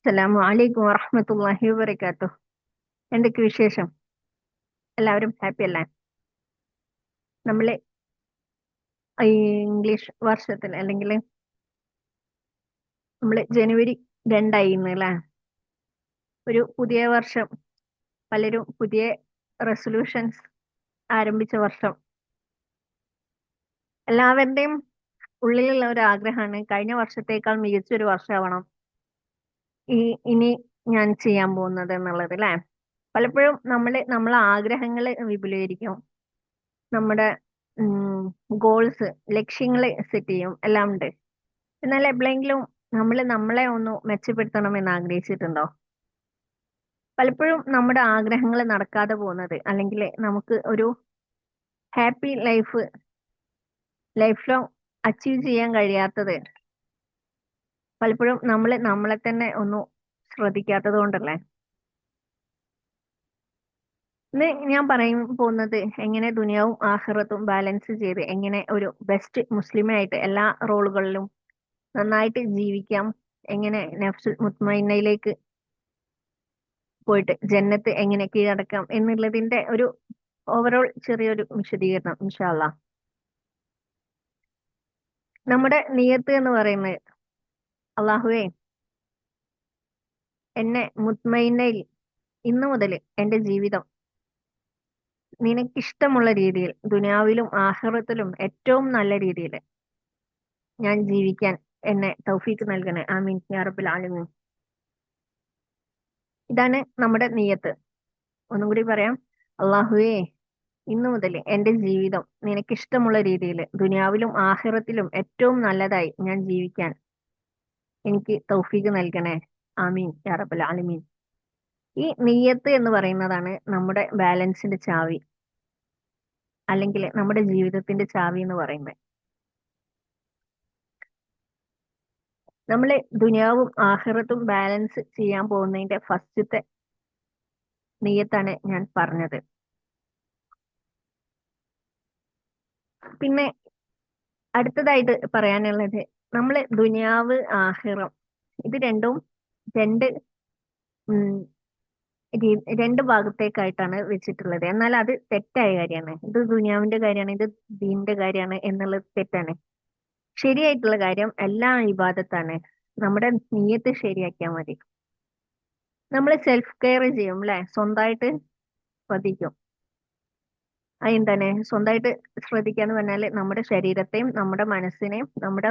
അസ്സലാമു അലൈക്കും വറഹ്മത്തുള്ളാഹി വബറകാതുഹു. എന്തൊക്കെ വിശേഷം? എല്ലാവരും ഹാപ്പി അല്ലേ? നമ്മള് ഈ ഇംഗ്ലീഷ് വർഷത്തിൽ അല്ലെങ്കിൽ ജനുവരി 2 അല്ലേ? ഒരു പുതിയ വർഷം. പലരും പുതിയ റെസൊല്യൂഷൻസ് ആരംഭിച്ച വർഷം. എല്ലാവരുടെയും ഉള്ളിലുള്ള ഒരു ആഗ്രഹമാണ് കഴിഞ്ഞ വർഷത്തേക്കാൾ മികച്ചൊരു വർഷമാവണം ഈ ഇനി ഞാൻ ചെയ്യാൻ പോകുന്നത് എന്നുള്ളത് അല്ലേ? പലപ്പോഴും നമ്മളെ ആഗ്രഹങ്ങൾ വിപുലീകരിക്കും. നമ്മുടെ ഗോൾസ്, ലക്ഷ്യങ്ങൾ സെറ്റ് ചെയ്യും, എല്ലാം ഉണ്ട്. എന്നാൽ എപ്പോഴെങ്കിലും നമ്മളെ ഒന്ന് മെച്ചപ്പെടുത്തണം എന്ന് ആഗ്രഹിച്ചിട്ടുണ്ടോ? പലപ്പോഴും നമ്മുടെ ആഗ്രഹങ്ങൾ നടക്കാതെ പോകുന്നത്, അല്ലെങ്കിൽ നമുക്ക് ഒരു ഹാപ്പി ലൈഫ് ലോങ് അച്ചീവ് ചെയ്യാൻ കഴിയാത്തത് പലപ്പോഴും നമ്മളെ തന്നെ ഒന്ന് ശ്രദ്ധിക്കാത്തത് കൊണ്ടല്ലേ? ഇന്ന് ഞാൻ പറയാൻ പോകുന്നത് എങ്ങനെ ദുനിയാവും ആഖിറത്തും ബാലൻസ് ചെയ്ത് എങ്ങനെ ഒരു ബെസ്റ്റ് മുസ്ലിമായിട്ട് എല്ലാ റോളുകളിലും നന്നായിട്ട് ജീവിക്കാം, എങ്ങനെ നഫ്സുൽ മുത്മയിന്നയിലേക്ക് പോയിട്ട് ജന്നത്ത് എങ്ങനെ കീഴടക്കാം എന്നുള്ളതിന്റെ ഒരു ഓവറോൾ ചെറിയൊരു വിശദീകരണം ഇൻഷാ അള്ളാ. നമ്മുടെ നിയത്ത് എന്ന് പറയുന്നത്, അള്ളാഹുവേ, എന്നെ മുത്മയിന്നയിൽ ഇന്നു മുതൽ എന്റെ ജീവിതം നിനക്കിഷ്ടമുള്ള രീതിയിൽ ദുനിയാവിലും ആഖിറത്തിലും ഏറ്റവും നല്ല രീതിയിൽ ഞാൻ ജീവിക്കാൻ എന്നെ തൗഫീക്ക് നൽകണേ, ആമീൻ യാ റബ്ബൽ ആലമീൻ. ഇതാണ് നമ്മുടെ നിയത്ത്. ഒന്നും കൂടി പറയാം. അള്ളാഹുവേ, ഇന്നു മുതൽ എന്റെ ജീവിതം നിനക്കിഷ്ടമുള്ള രീതിയിൽ ദുനിയാവിലും ആഖിറത്തിലും ഏറ്റവും നല്ലതായി ഞാൻ ജീവിക്കാൻ എനിക്ക് തൗഫീക്ക് നൽകണേ, ആമീൻ യാ റബ്ബൽ ആലമീൻ. ഈ നിയ്യത്ത് എന്ന് പറയുന്നതാണ് നമ്മുടെ ബാലൻസിന്റെ ചാവി, അല്ലെങ്കിൽ നമ്മുടെ ജീവിതത്തിന്റെ ചാവി എന്ന് പറയുന്നത്. നമ്മള് ദുനിയാവും ആഖിറത്തും ബാലൻസ് ചെയ്യാൻ പോകുന്നതിന്റെ ഫസ്റ്റത്തെ നിയ്യത്താണ് ഞാൻ പറഞ്ഞത്. പിന്നെ അടുത്തതായിട്ട് പറയാനുള്ളത്, ദുനിയാവ് ആഖിറം ഇത് രണ്ടും രണ്ട് ഉം, രണ്ട് ഭാഗത്തേക്കായിട്ടാണ് വെച്ചിട്ടുള്ളത്. എന്നാൽ അത് തെറ്റായ കാര്യമാണ്. ഇത് ദുനിയാവിന്റെ കാര്യമാണ്, ഇത് ദീനിന്റെ കാര്യമാണ് എന്നുള്ളത് തെറ്റാണ്. ശരിയായിട്ടുള്ള കാര്യം എല്ലാം ഇബാദത്താണ്. നമ്മുടെ നിയ്യത്ത് ശരിയാക്കിയാൽ മതി. നമ്മൾ സെൽഫ് കെയർ ചെയ്യും അല്ലെ? സ്വന്തമായിട്ട് ശ്രദ്ധിക്കും. അതെന്താണ് സ്വന്തമായിട്ട് ശ്രദ്ധിക്കുക എന്ന് പറഞ്ഞാല് നമ്മുടെ ശരീരത്തെയും നമ്മുടെ മനസ്സിനെയും നമ്മുടെ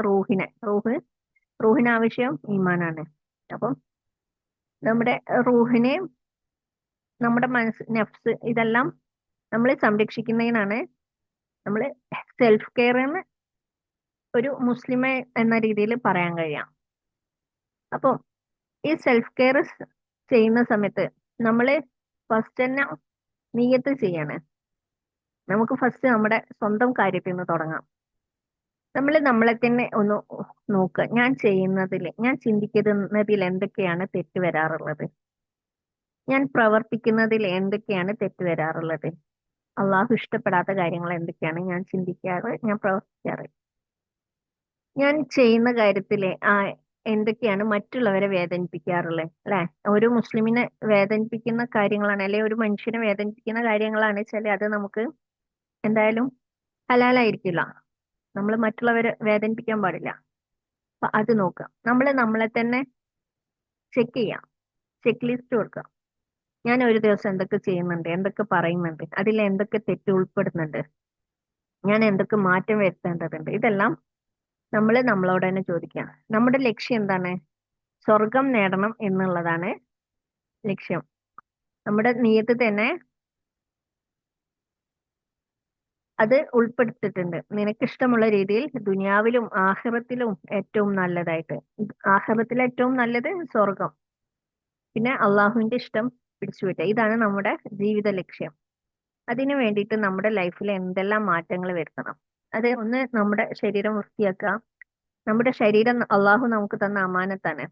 റൂഹിന് ആവശ്യം ഈമാനാണ്. അപ്പം നമ്മുടെ റൂഹിനെയും നമ്മുടെ മനസ്സ്, നഫ്സ്, ഇതെല്ലാം നമ്മൾ സംരക്ഷിക്കുന്നതിനാണ് നമ്മൾ സെൽഫ് കെയർ എന്ന് ഒരു മുസ്ലിമെ എന്ന രീതിയിൽ പറയാൻ കഴിയാം. അപ്പം ഈ സെൽഫ് കെയർ ചെയ്യുന്ന സമയത്ത് നമ്മൾ ഫസ്റ്റ് തന്നെ നിയത്ത് ചെയ്യാണ്. നമുക്ക് ഫസ്റ്റ് നമ്മുടെ സ്വന്തം കാര്യത്തിൽ നിന്ന് തുടങ്ങാം. നമ്മളെ തന്നെ ഒന്ന് നോക്കുക. ഞാൻ ചിന്തിക്കുന്നതിൽ എന്തൊക്കെയാണ് തെറ്റ് വരാറുള്ളത്, ഞാൻ പ്രവർത്തിക്കുന്നതിൽ എന്തൊക്കെയാണ് തെറ്റ് വരാറുള്ളത്, അള്ളാഹു ഇഷ്ടപ്പെടാത്ത കാര്യങ്ങൾ എന്തൊക്കെയാണ് ഞാൻ ചിന്തിക്കാറ്, ഞാൻ പ്രവർത്തിക്കാറ്, ഞാൻ ചെയ്യുന്ന കാര്യത്തിലെ എന്തൊക്കെയാണ് മറ്റുള്ളവരെ വേദനിപ്പിക്കാറുള്ളത് അല്ലെ? ഒരു മുസ്ലിമിനെ വേദനിപ്പിക്കുന്ന കാര്യങ്ങളാണ്, അല്ലെ ഒരു മനുഷ്യനെ വേദനിപ്പിക്കുന്ന കാര്യങ്ങളാണ് വെച്ചാൽ അത് നമുക്ക് എന്തായാലും ഹലാലായിരിക്കില്ല. നമ്മൾ മറ്റുള്ളവരെ വേദനിപ്പിക്കാൻ പാടില്ല. അപ്പൊ അത് നോക്കാം. നമ്മളെ തന്നെ ചെക്ക് ചെയ്യാം, ചെക്ക് ലിസ്റ്റ് കൊടുക്കാം. ഞാൻ ഒരു ദിവസം എന്തൊക്കെ ചെയ്യുന്നുണ്ട്, എന്തൊക്കെ പറയുന്നുണ്ട്, അതിൽ എന്തൊക്കെ തെറ്റ് ഉൾപ്പെടുന്നുണ്ട്, ഞാൻ എന്തൊക്കെ മാറ്റം വരുത്തേണ്ടതുണ്ട്, ഇതെല്ലാം നമ്മളോട് തന്നെ ചോദിക്കാം. നമ്മുടെ ലക്ഷ്യം എന്താണ്? സ്വർഗം നേടണം എന്നുള്ളതാണ് ലക്ഷ്യം. നമ്മുടെ നിയത്ത് തന്നെ അത് ഉൾപ്പെടുത്തിയിട്ടുണ്ട്. നിനക്കിഷ്ടമുള്ള രീതിയിൽ ദുനിയാവിലും ആഖിറത്തിലും ഏറ്റവും നല്ലതായിട്ട്. ആഖിറത്തിൽ ഏറ്റവും നല്ലത് സ്വർഗം, പിന്നെ അള്ളാഹുവിന്റെ ഇഷ്ടം പിടിച്ചുപറ്റുക. ഇതാണ് നമ്മുടെ ജീവിത ലക്ഷ്യം. അതിനു വേണ്ടിയിട്ട് നമ്മുടെ ലൈഫിൽ എന്തെല്ലാം മാറ്റങ്ങൾ വരുത്തണം? അത് ഒന്ന്, നമ്മുടെ ശരീരം വൃത്തിയാക്കുക. നമ്മുടെ ശരീരം അള്ളാഹു നമുക്ക് തന്ന അമാനത്താണ്.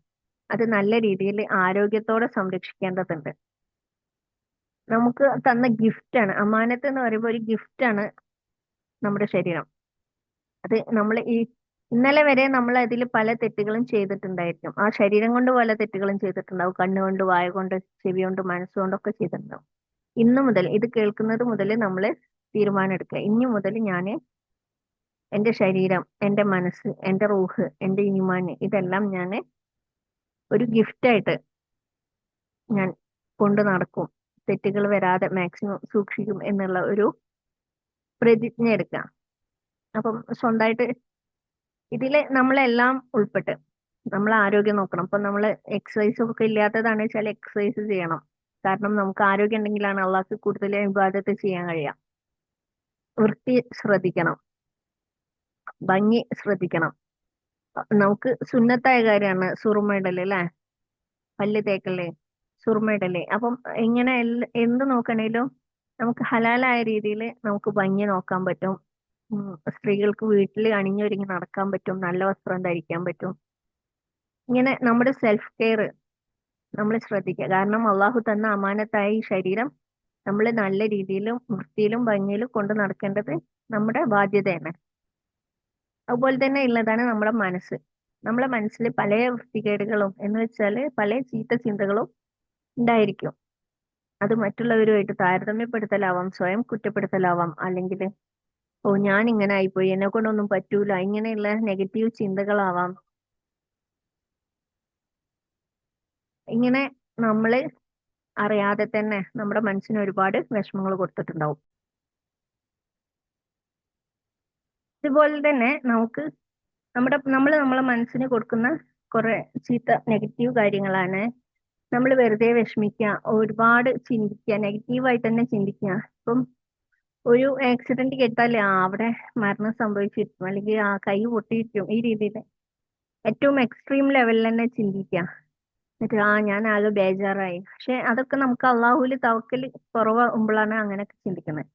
അത് നല്ല രീതിയിൽ ആരോഗ്യത്തോടെ സംരക്ഷിക്കേണ്ടതുണ്ട്. നമുക്ക് തന്ന ഗിഫ്റ്റാണ് അമാനത്ത് എന്ന് പറയുമ്പോൾ, ഒരു ഗിഫ്റ്റാണ് നമ്മുടെ ശരീരം. അത് നമ്മൾ ഇന്നലെ വരെ നമ്മൾ അതിൽ പല തെറ്റുകളും ചെയ്തിട്ടുണ്ടായിരിക്കും. ആ ശരീരം കൊണ്ട് പല തെറ്റുകളും ചെയ്തിട്ടുണ്ടാവും. കണ്ണുകൊണ്ട്, വായ കൊണ്ട്, ചെവി കൊണ്ട്, മനസ്സുകൊണ്ടൊക്കെ ചെയ്തിട്ടുണ്ടാവും. ഇന്നു മുതൽ ഇത് കേൾക്കുന്നത് മുതൽ നമ്മൾ തീരുമാനം എടുക്കുക. ഇനി മുതൽ ഞാൻ എന്റെ ശരീരം, എന്റെ മനസ്സ്, എന്റെ റൂഹ്, എന്റെ ഈമാന് ഇതെല്ലാം ഞാൻ ഒരു ഗിഫ്റ്റായിട്ട് ഞാൻ കൊണ്ടു നടക്കും. തെറ്റുകൾ വരാതെ മാക്സിമം സൂക്ഷിക്കും എന്നുള്ള ഒരു പ്രതിജ്ഞ എടുക്കുക. അപ്പം സ്വന്തമായിട്ട് ഇതില് നമ്മളെല്ലാം ഉൾപ്പെട്ട് നമ്മൾ ആരോഗ്യം നോക്കണം. ഇപ്പൊ നമ്മൾ എക്സസൈസ് ഒക്കെ ഇല്ലാത്തതാണ് വെച്ചാൽ എക്സസൈസ് ചെയ്യണം. കാരണം നമുക്ക് ആരോഗ്യം ഉണ്ടെങ്കിലാണ് അള്ളാഹ്ക്ക് കൂടുതൽ ഇബാദത്ത് ചെയ്യാൻ കഴിയുക. വൃത്തി ശ്രദ്ധിക്കണം, ഭംഗി ശ്രദ്ധിക്കണം. നമുക്ക് സുന്നത്തായ കാര്യമാണ് സുറുമ അല്ലെ, പല്ല് തേക്കല്, സുറുമ അപ്പം ഇങ്ങനെ എന്ത് നോക്കണേലും നമുക്ക് ഹലാലായ രീതിയിൽ നമുക്ക് ഭംഗി നോക്കാൻ പറ്റും. സ്ത്രീകൾക്ക് വീട്ടിൽ അണിഞ്ഞൊരുങ്ങി നടക്കാൻ പറ്റും, നല്ല വസ്ത്രം ധരിക്കാൻ പറ്റും. ഇങ്ങനെ നമ്മുടെ സെൽഫ് കെയർ നമ്മൾ ശ്രദ്ധിക്കുക. കാരണം അള്ളാഹു തന്ന അമാനത്തായ ഈ ശരീരം നമ്മൾ നല്ല രീതിയിലും വൃത്തിയിലും ഭംഗിയിലും കൊണ്ട് നടക്കേണ്ടത് നമ്മുടെ ബാധ്യതയാണ്. അതുപോലെ തന്നെ ഉള്ളതാണ് നമ്മുടെ മനസ്സ്. നമ്മളെ മനസ്സിൽ പല വൃത്തികേടുകളും എന്ന് വെച്ചാല് പല ചീത്ത ചിന്തകളും ഉണ്ടായിരിക്കും. അത് മറ്റുള്ളവരുമായിട്ട് താരതമ്യപ്പെടുത്തലാവാം, സ്വയം കുറ്റപ്പെടുത്തലാവാം, അല്ലെങ്കിൽ ഓ ഞാൻ ഇങ്ങനെ ആയിപ്പോയി, എന്നെ കൊണ്ടൊന്നും പറ്റൂല, ഇങ്ങനെയുള്ള നെഗറ്റീവ് ചിന്തകളാവാം. ഇങ്ങനെ നമ്മള് അറിയാതെ തന്നെ നമ്മുടെ മനസ്സിന് ഒരുപാട് വിഷമങ്ങൾ കൊടുത്തിട്ടുണ്ടാവും. ഇതുപോലെ തന്നെ നമുക്ക് നമ്മളെ മനസ്സിന് കൊടുക്കുന്ന കുറെ ചീത്ത നെഗറ്റീവ് കാര്യങ്ങളാണ്. നമ്മൾ വെറുതെ വിഷമിക്കുക, ഒരുപാട് ചിന്തിക്കുക, നെഗറ്റീവായിട്ട് തന്നെ ചിന്തിക്കുക. ഇപ്പം ഒരു ആക്സിഡന്റ് കേട്ടാൽ അവിടെ മരണം സംഭവിച്ചിരിക്കും, അല്ലെങ്കിൽ ആ കൈ പൊട്ടിയിരിക്കും, ഈ രീതിയിൽ ഏറ്റവും എക്സ്ട്രീം ലെവലിൽ തന്നെ ചിന്തിക്കുക. എന്നിട്ട് ഞാൻ ആകെ ബേജാറായി. പക്ഷെ അതൊക്കെ നമുക്ക് അള്ളാഹുവിൽ തവക്കൽ കുറവാകുമ്പോഴാണ് അങ്ങനെയൊക്കെ ചിന്തിക്കുന്നത്.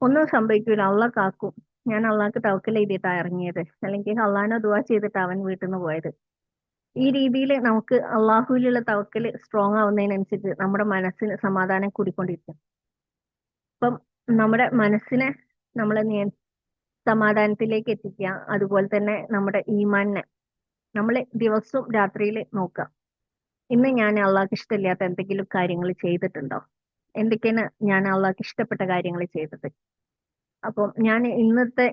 ഒന്നും സംഭവിക്കൂല, അള്ളാഹ് കാക്കും. ഞാൻ അള്ളാഹ്ക്ക് തവക്കൽ ചെയ്തിട്ടാ ഇറങ്ങിയത്, അല്ലെങ്കിൽ അള്ളാഹിനെ ദുആ ചെയ്തിട്ട് അവൻ വീട്ടിൽ നിന്ന് പോയത്. ഈ രീതിയിൽ നമുക്ക് അള്ളാഹുവിലുള്ള തവക്കൽ സ്ട്രോങ് ആവുന്നതിനനുസരിച്ച് നമ്മുടെ മനസ്സിന് സമാധാനം കൂടിക്കൊണ്ടിരിക്കും. അപ്പം നമ്മുടെ മനസ്സിനെ നമ്മളെ സമാധാനത്തിലേക്ക് എത്തിക്കുക. അതുപോലെ തന്നെ നമ്മുടെ ഈമാനിനെ നമ്മൾ ദിവസവും രാത്രിയിൽ നോക്കുക. ഇന്ന് ഞാൻ അള്ളാഹ്ക്ക് ഇഷ്ടമില്ലാത്ത എന്തെങ്കിലും കാര്യങ്ങൾ ചെയ്തിട്ടുണ്ടോ? എന്തൊക്കെയാണ് ഞാൻ അള്ളാഹ്ക്ക് ഇഷ്ടപ്പെട്ട കാര്യങ്ങൾ ചെയ്തത്? അപ്പം ഞാൻ ഇന്നത്തെ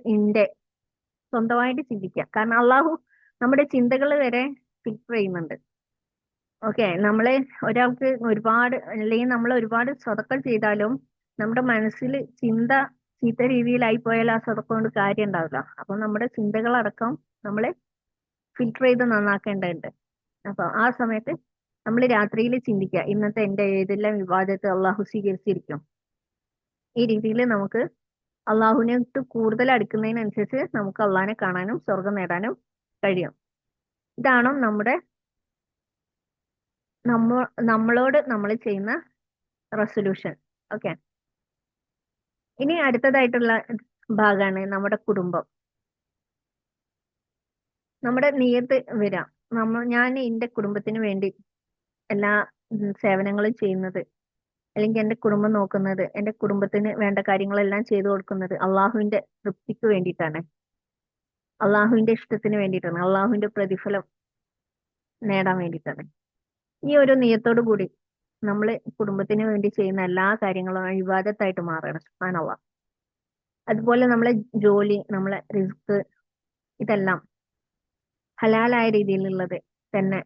സ്വന്തമായിട്ട് ചിന്തിക്കുക. കാരണം അള്ളാഹു നമ്മുടെ ചിന്തകൾ വരെ ഫിൽറ്റർ ചെയ്യുന്നുണ്ട്. ഓക്കെ, ഒരാൾക്ക് ഒരുപാട് അല്ലെങ്കിൽ നമ്മൾ ഒരുപാട് സ്വതക്കൾ ചെയ്താലും നമ്മുടെ മനസ്സിൽ ചിന്ത ചീത്ത രീതിയിലായി പോയാൽ ആ സ്വതക്ക കൊണ്ട് കാര്യം ഉണ്ടാവില്ല. അപ്പൊ നമ്മുടെ ചിന്തകളടക്കം നമ്മളെ ഫിൽറ്റർ ചെയ്ത് നന്നാക്കേണ്ടതുണ്ട്. അപ്പൊ ആ സമയത്ത് നമ്മൾ രാത്രിയിൽ ചിന്തിക്കുക, ഇന്നത്തെ എന്റെ ഏതെല്ലാം വിവാദത്തെ അള്ളാഹു സ്വീകരിച്ചിരിക്കും. ഈ രീതിയിൽ നമുക്ക് അള്ളാഹുവിനോട്ട് കൂടുതൽ അടുക്കുന്നതിനനുസരിച്ച് നമുക്ക് അള്ളാഹിനെ കാണാനും സ്വർഗം നേടാനും കഴിയും. ഇതാണ് നമ്മ നമ്മളോട് നമ്മൾ ചെയ്യുന്ന റെസൊല്യൂഷൻ. ഓക്കെ, ഇനി അടുത്തതായിട്ടുള്ള ഭാഗമാണ് നമ്മുടെ കുടുംബം. നമ്മുടെ നിയത്ത് വരാം. ഞാൻ എന്റെ കുടുംബത്തിന് വേണ്ടി എല്ലാ സേവനങ്ങളും ചെയ്യുന്നത്, അല്ലെങ്കിൽ എന്റെ കുടുംബം നോക്കുന്നത്, എന്റെ കുടുംബത്തിന് വേണ്ട കാര്യങ്ങളെല്ലാം ചെയ്തു കൊടുക്കുന്നത് അള്ളാഹുവിന്റെ തൃപ്തിക്ക് വേണ്ടിയിട്ടാണ്, അള്ളാഹുവിന്റെ ഇഷ്ടത്തിന് വേണ്ടിയിട്ടാണ്, അള്ളാഹുവിന്റെ പ്രതിഫലം നേടാൻ വേണ്ടിയിട്ടാണ്. ഈ ഒരു നിയത്തോടു കൂടി നമ്മൾ കുടുംബത്തിന് വേണ്ടി ചെയ്യുന്ന എല്ലാ കാര്യങ്ങളും ഇബാദത്തായിട്ട് മാറണം. സുബ്ഹാനല്ലാഹ്. അതുപോലെ നമ്മളെ ജോലി, നമ്മളെ റിസ്ക് ഇതെല്ലാം ഹലാലായ രീതിയിലുള്ളത് തന്നെ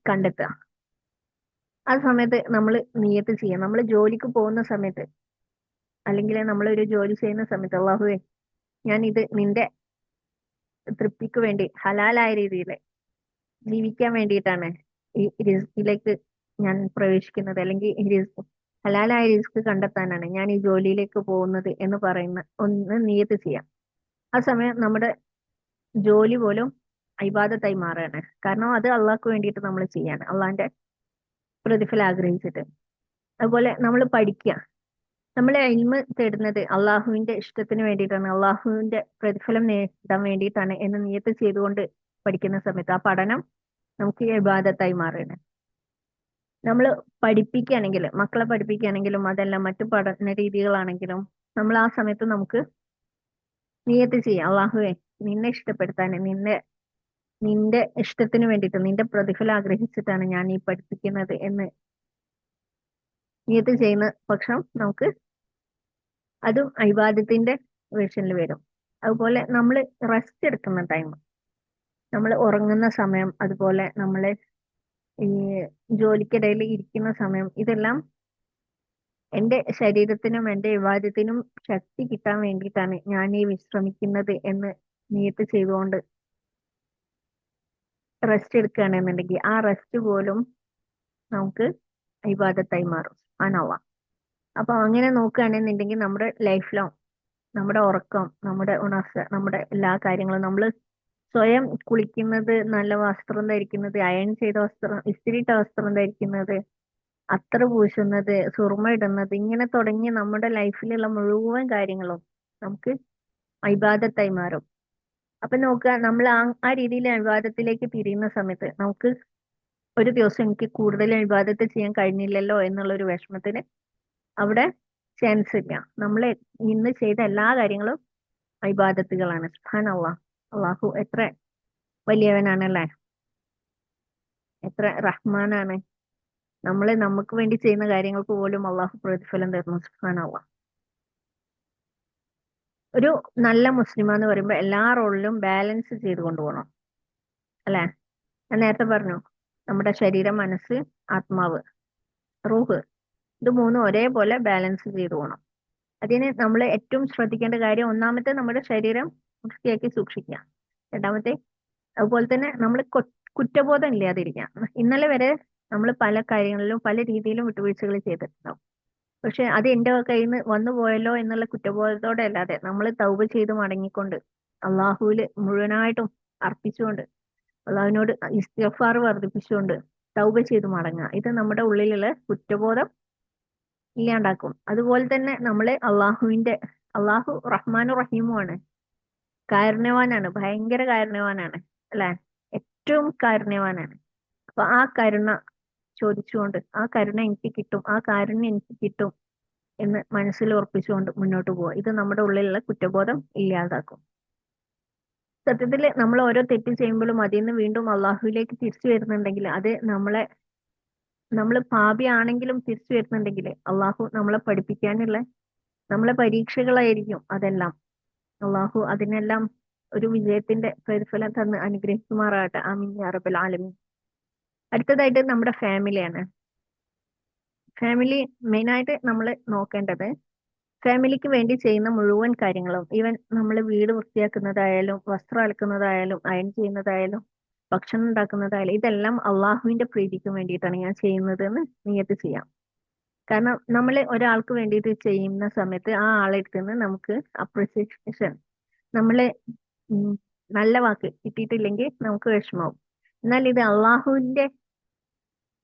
കണ്ടെത്തുക. ആ സമയത്ത് നമ്മൾ നിയത്ത് ചെയ്യുക. നമ്മൾ ജോലിക്ക് പോകുന്ന സമയത്ത്, അല്ലെങ്കിൽ നമ്മൾ ഒരു ജോലി ചെയ്യുന്ന സമയത്ത് അള്ളാഹുവേ, ഞാൻ ഇത് നിന്റെ തൃപ്തിക്ക് വേണ്ടി ഹലാലായ രീതിയിൽ ജീവിക്കാൻ വേണ്ടിയിട്ടാണ് ഈ റിസ്കിലേക്ക് ഞാൻ പ്രവേശിക്കുന്നത്, അല്ലെങ്കിൽ ഈ ഹലാലായ റിസ്ക് കണ്ടെത്താനാണ് ഞാൻ ഈ ജോലിയിലേക്ക് പോകുന്നത് എന്ന് പറയുന്ന ഒന്ന് നിയത്ത് ചെയ്യാം. ആ സമയം നമ്മുടെ ജോലി പോലും ഇബാദത്തായി മാറുകയാണ്. കാരണം അത് അള്ളാഹ്ക്ക് വേണ്ടിയിട്ട് നമ്മൾ ചെയ്യാണ്, അള്ളാഹിന്റെ പ്രതിഫലം ആഗ്രഹിച്ചിട്ട്. അതുപോലെ നമ്മൾ പഠിക്കുക. നമ്മൾ ഇൽമ് തേടുന്നത് അള്ളാഹുവിന്റെ ഇഷ്ടത്തിന് വേണ്ടിയിട്ടാണ്, അള്ളാഹുവിന്റെ പ്രതിഫലം നേടാൻ വേണ്ടിയിട്ടാണ് എന്ന് നിയത്ത് ചെയ്തുകൊണ്ട് പഠിക്കുന്ന സമയത്ത് ആ പഠനം നമുക്ക് ഇബാദത്തായി മാറുകയാണ്. നമ്മൾ പഠിപ്പിക്കുകയാണെങ്കിൽ, മക്കളെ പഠിപ്പിക്കുകയാണെങ്കിലും അതെല്ലാം മറ്റു പഠന രീതികളാണെങ്കിലും നമ്മൾ ആ സമയത്ത് നമുക്ക് നിയത്ത് ചെയ്യാം, അള്ളാഹുവേ നിന്നെ ഇഷ്ടപ്പെടുത്താൻ, നിന്റെ ഇഷ്ടത്തിന് വേണ്ടിയിട്ട്, നിന്റെ പ്രതിഫലം ആഗ്രഹിച്ചിട്ടാണ് ഞാൻ ഈ പഠിപ്പിക്കുന്നത് എന്ന് നിയത്ത് ചെയ്യുന്ന പക്ഷം നമുക്ക് അതും ഇബാദത്തിന്റെ വേർഷനിൽ വരും. അതുപോലെ നമ്മൾ റെസ്റ്റ് എടുക്കുന്ന ടൈം, നമ്മൾ ഉറങ്ങുന്ന സമയം, അതുപോലെ നമ്മൾ ഈ ജോലിക്കിടയിൽ ഇരിക്കുന്ന സമയം, ഇതെല്ലാം എന്റെ ശരീരത്തിനും എന്റെ വിവാദത്തിനും ശക്തി കിട്ടാൻ വേണ്ടിയിട്ടാണ് ഞാൻ ഈ വിശ്രമിക്കുന്നത് എന്ന് നിയത്ത് ചെയ്തുകൊണ്ട് റെസ്റ്റ് എടുക്കുകയാണെന്നുണ്ടെങ്കിൽ ആ റെസ്റ്റ് പോലും നമുക്ക് ഇബാദത്തായി മാറും. ആണാവാം. അപ്പൊ അങ്ങനെ നോക്കുകയാണെന്നുണ്ടെങ്കിൽ നമ്മുടെ ലൈഫ് ലോങ് നമ്മുടെ ഉറക്കം, നമ്മുടെ ഉണർച്ച, നമ്മുടെ എല്ലാ കാര്യങ്ങളും നമ്മൾ സ്വയം കുളിക്കുന്നത്, നല്ല വസ്ത്രം ധരിക്കുന്നത്, അയൺ ചെയ്ത വസ്ത്രം, ഇസ്തിരിയിട്ട വസ്ത്രം ധരിക്കുന്നത്, അത്തർ പൂശുന്നത്, സുറുമ ഇടുന്നത്, ഇങ്ങനെ തുടങ്ങി നമ്മുടെ ലൈഫിലുള്ള മുഴുവൻ കാര്യങ്ങളും നമുക്ക് ഇബാദത്തായി മാറും. അപ്പൊ നോക്കുക, നമ്മൾ ആ രീതിയിൽ ഇബാദത്തിലേക്ക് തിരിയുന്ന സമയത്ത് നമുക്ക് ഒരു ദിവസം എനിക്ക് കൂടുതൽ ഇബാദത്ത് ചെയ്യാൻ കഴിഞ്ഞില്ലല്ലോ എന്നുള്ള ഒരു വിഷമത്തിന് അവിടെ ചാൻസ് ഇല്ല. നമ്മൾ ഇന്ന് ചെയ്ത എല്ലാ കാര്യങ്ങളും ഇബാദത്തുകളാണ്. സുബ്ഹാനല്ലാഹ്. അള്ളാഹു എത്ര വലിയവനാണല്ലേ, എത്ര റഹ്മാനാണ്. നമ്മൾ നമുക്ക് വേണ്ടി ചെയ്യുന്ന കാര്യങ്ങൾക്ക് പോലും അള്ളാഹു പ്രതിഫലം തരുന്നു. സുബ്ഹാനല്ലാഹ്. ഒരു നല്ല മുസ്ലിം എന്ന് പറയുമ്പോൾ എല്ലാ റോളിലും ബാലൻസ് ചെയ്ത് കൊണ്ടുപോകണം, അല്ലെ? ഞാൻ നേരത്തെ പറഞ്ഞു, നമ്മുടെ ശരീരം, മനസ്സ്, ആത്മാവ്, റൂഹ്, ഇത് മൂന്നും ഒരേപോലെ ബാലൻസ് ചെയ്തു പോകണം. അതിന് നമ്മൾ ഏറ്റവും ശ്രദ്ധിക്കേണ്ട കാര്യം, ഒന്നാമത്തെ നമ്മുടെ ശരീരം വൃത്തിയാക്കി സൂക്ഷിക്കുക. രണ്ടാമത്തെ, അതുപോലെ തന്നെ നമ്മൾ കുറ്റബോധം ഇല്ലാതിരിക്കുക. ഇന്നലെ വരെ നമ്മൾ പല കാര്യങ്ങളിലും പല രീതിയിലും വിട്ടുവീഴ്ചകൾ ചെയ്തിട്ടുണ്ടാവും. പക്ഷെ അത് എന്റെ കയ്യിൽ നിന്ന് വന്നു പോയല്ലോ എന്നുള്ള കുറ്റബോധത്തോടെ അല്ലാതെ നമ്മൾ തൗബ ചെയ്ത് മടങ്ങിക്കൊണ്ട് അള്ളാഹുവില് മുഴുവനായിട്ടും അർപ്പിച്ചുകൊണ്ട് അള്ളാഹുവിനോട് ഇസ്തിഗ്ഫാർ വർദ്ധിപ്പിച്ചുകൊണ്ട് തൗബ ചെയ്ത് മടങ്ങുക. ഇത് നമ്മുടെ ഉള്ളിലുള്ള കുറ്റബോധം ഇല്ലാണ്ടാക്കും. അതുപോലെ തന്നെ നമ്മള് അള്ളാഹു റഹ്മാനു റഹീമുമാണ്, കാരുണ്യവാനാണ്, ഭയങ്കര കാരുണ്യവാനാണ്, അല്ലെ? ഏറ്റവും കാരുണ്യവാനാണ്. അപ്പൊ ആ കരുണ ചോദിച്ചുകൊണ്ട്, ആ കരുണ എനിക്ക് കിട്ടും, ആ കാരുണ്യം എനിക്ക് കിട്ടും എന്ന് മനസ്സിൽ ഉറപ്പിച്ചുകൊണ്ട് മുന്നോട്ട് പോവുക. ഇത് നമ്മുടെ ഉള്ളിലുള്ള കുറ്റബോധം ഇല്ലാതാക്കും. സത്യത്തിൽ നമ്മൾ ഓരോ തെറ്റ് ചെയ്യുമ്പോഴും അതിൽ നിന്ന് വീണ്ടും അള്ളാഹുവിലേക്ക് തിരിച്ചു വരുന്നുണ്ടെങ്കിൽ, അത് നമ്മൾ പാപിയാണെങ്കിലും തിരിച്ചു വരുന്നുണ്ടെങ്കിൽ അള്ളാഹു നമ്മളെ പഠിപ്പിക്കാനുള്ള നമ്മളെ പരീക്ഷകളായിരിക്കും അതെല്ലാം. അള്ളാഹു അതിനെല്ലാം ഒരു വിജയത്തിന്റെ പ്രതിഫലം തന്ന് അനുഗ്രഹിക്കുമാറാകട്ടെ. ആമീൻ യാ റബ്ബൽ ആലമീൻ. അടുത്തതായിട്ട് നമ്മുടെ ഫാമിലിയാണ്. ഫാമിലി മെയിനായിട്ട് നമ്മൾ നോക്കേണ്ടത്, ഫാമിലിക്ക് വേണ്ടി ചെയ്യുന്ന മുഴുവൻ കാര്യങ്ങളും, ഈവൻ നമ്മൾ വീട് വൃത്തിയാക്കുന്നതായാലും വസ്ത്രം അലക്കുന്നതായാലും അയൺ ചെയ്യുന്നതായാലും ഭക്ഷണം ഉണ്ടാക്കുന്നതായാലും, ഇതെല്ലാം അള്ളാഹുവിന്റെ പ്രീതിക്ക് വേണ്ടിയിട്ടാണ് ഞാൻ ചെയ്യുന്നത് എന്ന് നിയത്ത് ചെയ്യാം. കാരണം നമ്മൾ ഒരാൾക്ക് വേണ്ടിയിട്ട് ചെയ്യുന്ന സമയത്ത് ആ ആളെടുത്ത് നിന്ന് നമുക്ക് അപ്രിസിയേഷൻ, നമ്മളെ നല്ല വാക്ക് കിട്ടിയിട്ടില്ലെങ്കിൽ നമുക്ക് വിഷമാവും. എന്നാൽ ഇത് അള്ളാഹുവിന്റെ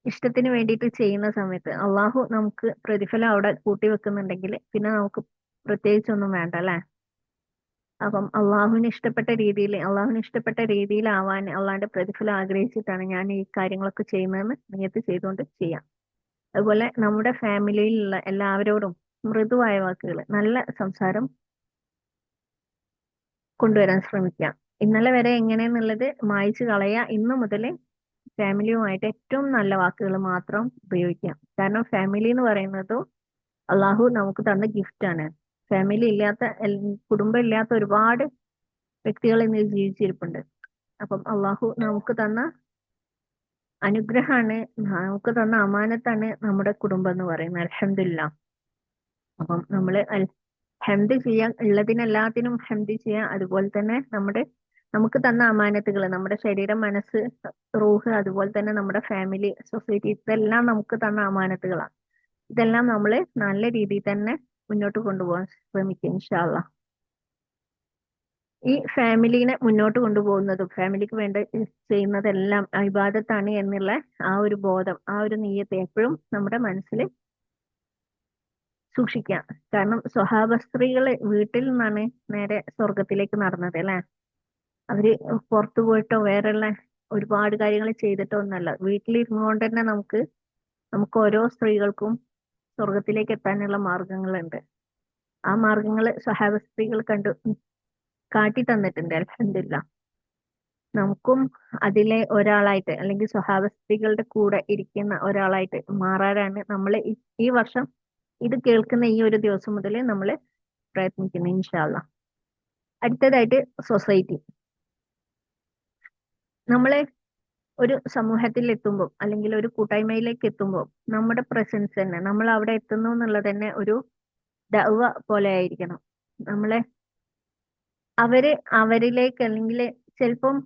ഇഷ്ടത്തിന് വേണ്ടിയിട്ട് ചെയ്യുന്ന സമയത്ത് അള്ളാഹു നമുക്ക് പ്രതിഫലം അവിടെ കൂട്ടി വെക്കുന്നുണ്ടെങ്കിൽ പിന്നെ നമുക്ക് പ്രത്യേകിച്ചൊന്നും വേണ്ട, അല്ലെ? അപ്പം അള്ളാഹുവിന് ഇഷ്ടപ്പെട്ട രീതിയിലാവാൻ അള്ളാഹിന്റെ പ്രതിഫലം ആഗ്രഹിച്ചിട്ടാണ് ഞാൻ ഈ കാര്യങ്ങളൊക്കെ ചെയ്യുന്നതെന്ന് നിയത്ത് ചെയ്തുകൊണ്ട് ചെയ്യാം. അതുപോലെ നമ്മുടെ ഫാമിലിയിലുള്ള എല്ലാവരോടും മൃദുവായ വാക്കുകൾ, നല്ല സംസാരം കൊണ്ടുവരാൻ ശ്രമിക്കാം. ഇന്നലെ വരെ എങ്ങനെയെന്നുള്ളത് മായ്ച്ചു കളയുക. ഇന്നു മുതൽ ഫാമിലിയുമായിട്ട് ഏറ്റവും നല്ല വാക്കുകൾ മാത്രം ഉപയോഗിക്കാം. കാരണം ഫാമിലി എന്ന് പറയുന്നത് അള്ളാഹു നമുക്ക് തന്ന ഗിഫ്റ്റ് ആണ്. ഫാമിലി ഇല്ലാത്ത, കുടുംബം ഇല്ലാത്ത ഒരുപാട് വ്യക്തികൾ ഇന്ന് ജീവിച്ചിരിപ്പുണ്ട്. അപ്പം അള്ളാഹു നമുക്ക് തന്ന അനുഗ്രഹമാണ്, നമുക്ക് തന്ന അമാനത്താണ് നമ്മുടെ കുടുംബം എന്ന് പറയുന്നത്. അൽഹംദുലില്ലാ. അപ്പം നമ്മള് ഹംദ് ചെയ്യാൻ, ഉള്ളതിനെല്ലാത്തിനും ഹംദ് ചെയ്യാൻ. അതുപോലെ തന്നെ നമുക്ക് തന്ന അമാനത്തുകൾ, നമ്മുടെ ശരീരം, മനസ്സ്, റൂഹ്, അതുപോലെ തന്നെ നമ്മുടെ ഫാമിലി, സൊസൈറ്റി, ഇതെല്ലാം നമുക്ക് തന്ന അമാനത്തുകളാണ്. ഇതെല്ലാം നമ്മൾ നല്ല രീതിയിൽ തന്നെ മുന്നോട്ട് കൊണ്ടുപോകാൻ ശ്രമിക്കും ഇൻഷാ അള്ളാ. ഈ ഫാമിലിനെ മുന്നോട്ട് കൊണ്ടുപോകുന്നതും ഫാമിലിക്ക് വേണ്ട ചെയ്യുന്നതെല്ലാം ഇബാദത്താണ് എന്നുള്ള ആ ഒരു ബോധം, ആ ഒരു നിയ്യത്ത് എപ്പോഴും നമ്മുടെ മനസ്സിൽ സൂക്ഷിക്കാം. കാരണം സ്വഹാബ സ്ത്രീകള് വീട്ടിൽ നിന്നാണ് നേരെ സ്വർഗത്തിലേക്ക് നടന്നത്, അല്ലെ? അവര് പുറത്തു പോയിട്ടോ വേറെയുള്ള ഒരുപാട് കാര്യങ്ങൾ ചെയ്തിട്ടോ ഒന്നല്ല, വീട്ടിലിരുന്നു കൊണ്ട് തന്നെ നമുക്ക് ഓരോ സ്ത്രീകൾക്കും സ്വർഗത്തിലേക്ക് എത്താനുള്ള മാർഗങ്ങളുണ്ട്. ആ മാർഗങ്ങൾ സ്വഹാബ സ്ത്രീകൾ കണ്ടു കാട്ടി തന്നിട്ടുണ്ട്. അൽഹംദുലില്ലാ. നമുക്കും അതിലെ ഒരാളായിട്ട് അല്ലെങ്കിൽ സ്വഹാബസ്തികളുടെ കൂടെ ഇരിക്കുന്ന ഒരാളായിട്ട് മാറാനാണ് നമ്മൾ ഈ വർഷം ഇത് കേൾക്കുന്ന ഈ ഒരു ദിവസം മുതൽ നമ്മൾ പ്രയത്നിക്കുന്നത് ഇൻഷാ അല്ലാ. അടുത്തതായിട്ട് സൊസൈറ്റി. നമ്മളെ ഒരു സമൂഹത്തിൽ എത്തുമ്പോൾ അല്ലെങ്കിൽ ഒരു കൂട്ടായ്മയിലേക്ക് എത്തുമ്പോൾ നമ്മുടെ പ്രസൻസ് തന്നെ നമ്മൾ അവിടെ എത്തുന്നു എന്നുള്ളത് തന്നെ ഒരു ദഅവ പോലെ ആയിരിക്കണം. നമ്മളെ അവര് അവരിലേക്ക് അല്ലെങ്കിൽ ചിലപ്പം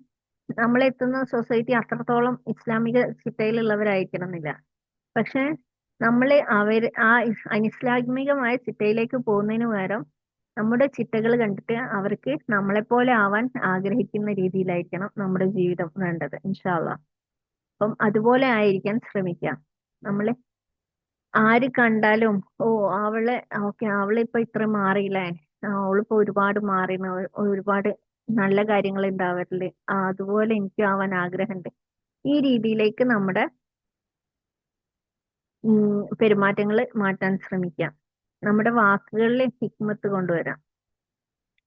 നമ്മളെത്തുന്ന സൊസൈറ്റി അത്രത്തോളം ഇസ്ലാമിക ചിട്ടയിലുള്ളവരായിരിക്കണം എന്നില്ല. പക്ഷെ നമ്മളെ ആ അനിസ്ലാമികമായ ചിട്ടയിലേക്ക് പോകുന്നതിന് പകരം നമ്മുടെ ചിട്ടകൾ കണ്ടിട്ട് അവർക്ക് നമ്മളെപ്പോലെ ആവാൻ ആഗ്രഹിക്കുന്ന രീതിയിലായിരിക്കണം നമ്മുടെ ജീവിതം വേണ്ടത് ഇൻഷാ അള്ളാ. അപ്പം അതുപോലെ ആയിരിക്കാൻ ശ്രമിക്കാം. നമ്മള് ആര് കണ്ടാലും ഓ അവള് ഓക്കെ അവള് ഇപ്പൊ ഇത്ര മാറിയില്ലേ, അവളിപ്പോ ഒരുപാട് മാറി, ഒരുപാട് നല്ല കാര്യങ്ങൾ ഉണ്ടാവരില്ലേ, അതുപോലെ എനിക്കും ആവാൻ ആഗ്രഹമുണ്ട്. ഈ രീതിയിലേക്ക് നമ്മുടെ പെരുമാറ്റങ്ങൾ മാറ്റാൻ ശ്രമിക്കാം. നമ്മുടെ വാക്കുകളിൽ ഹിക്മത്ത് കൊണ്ടുവരാം.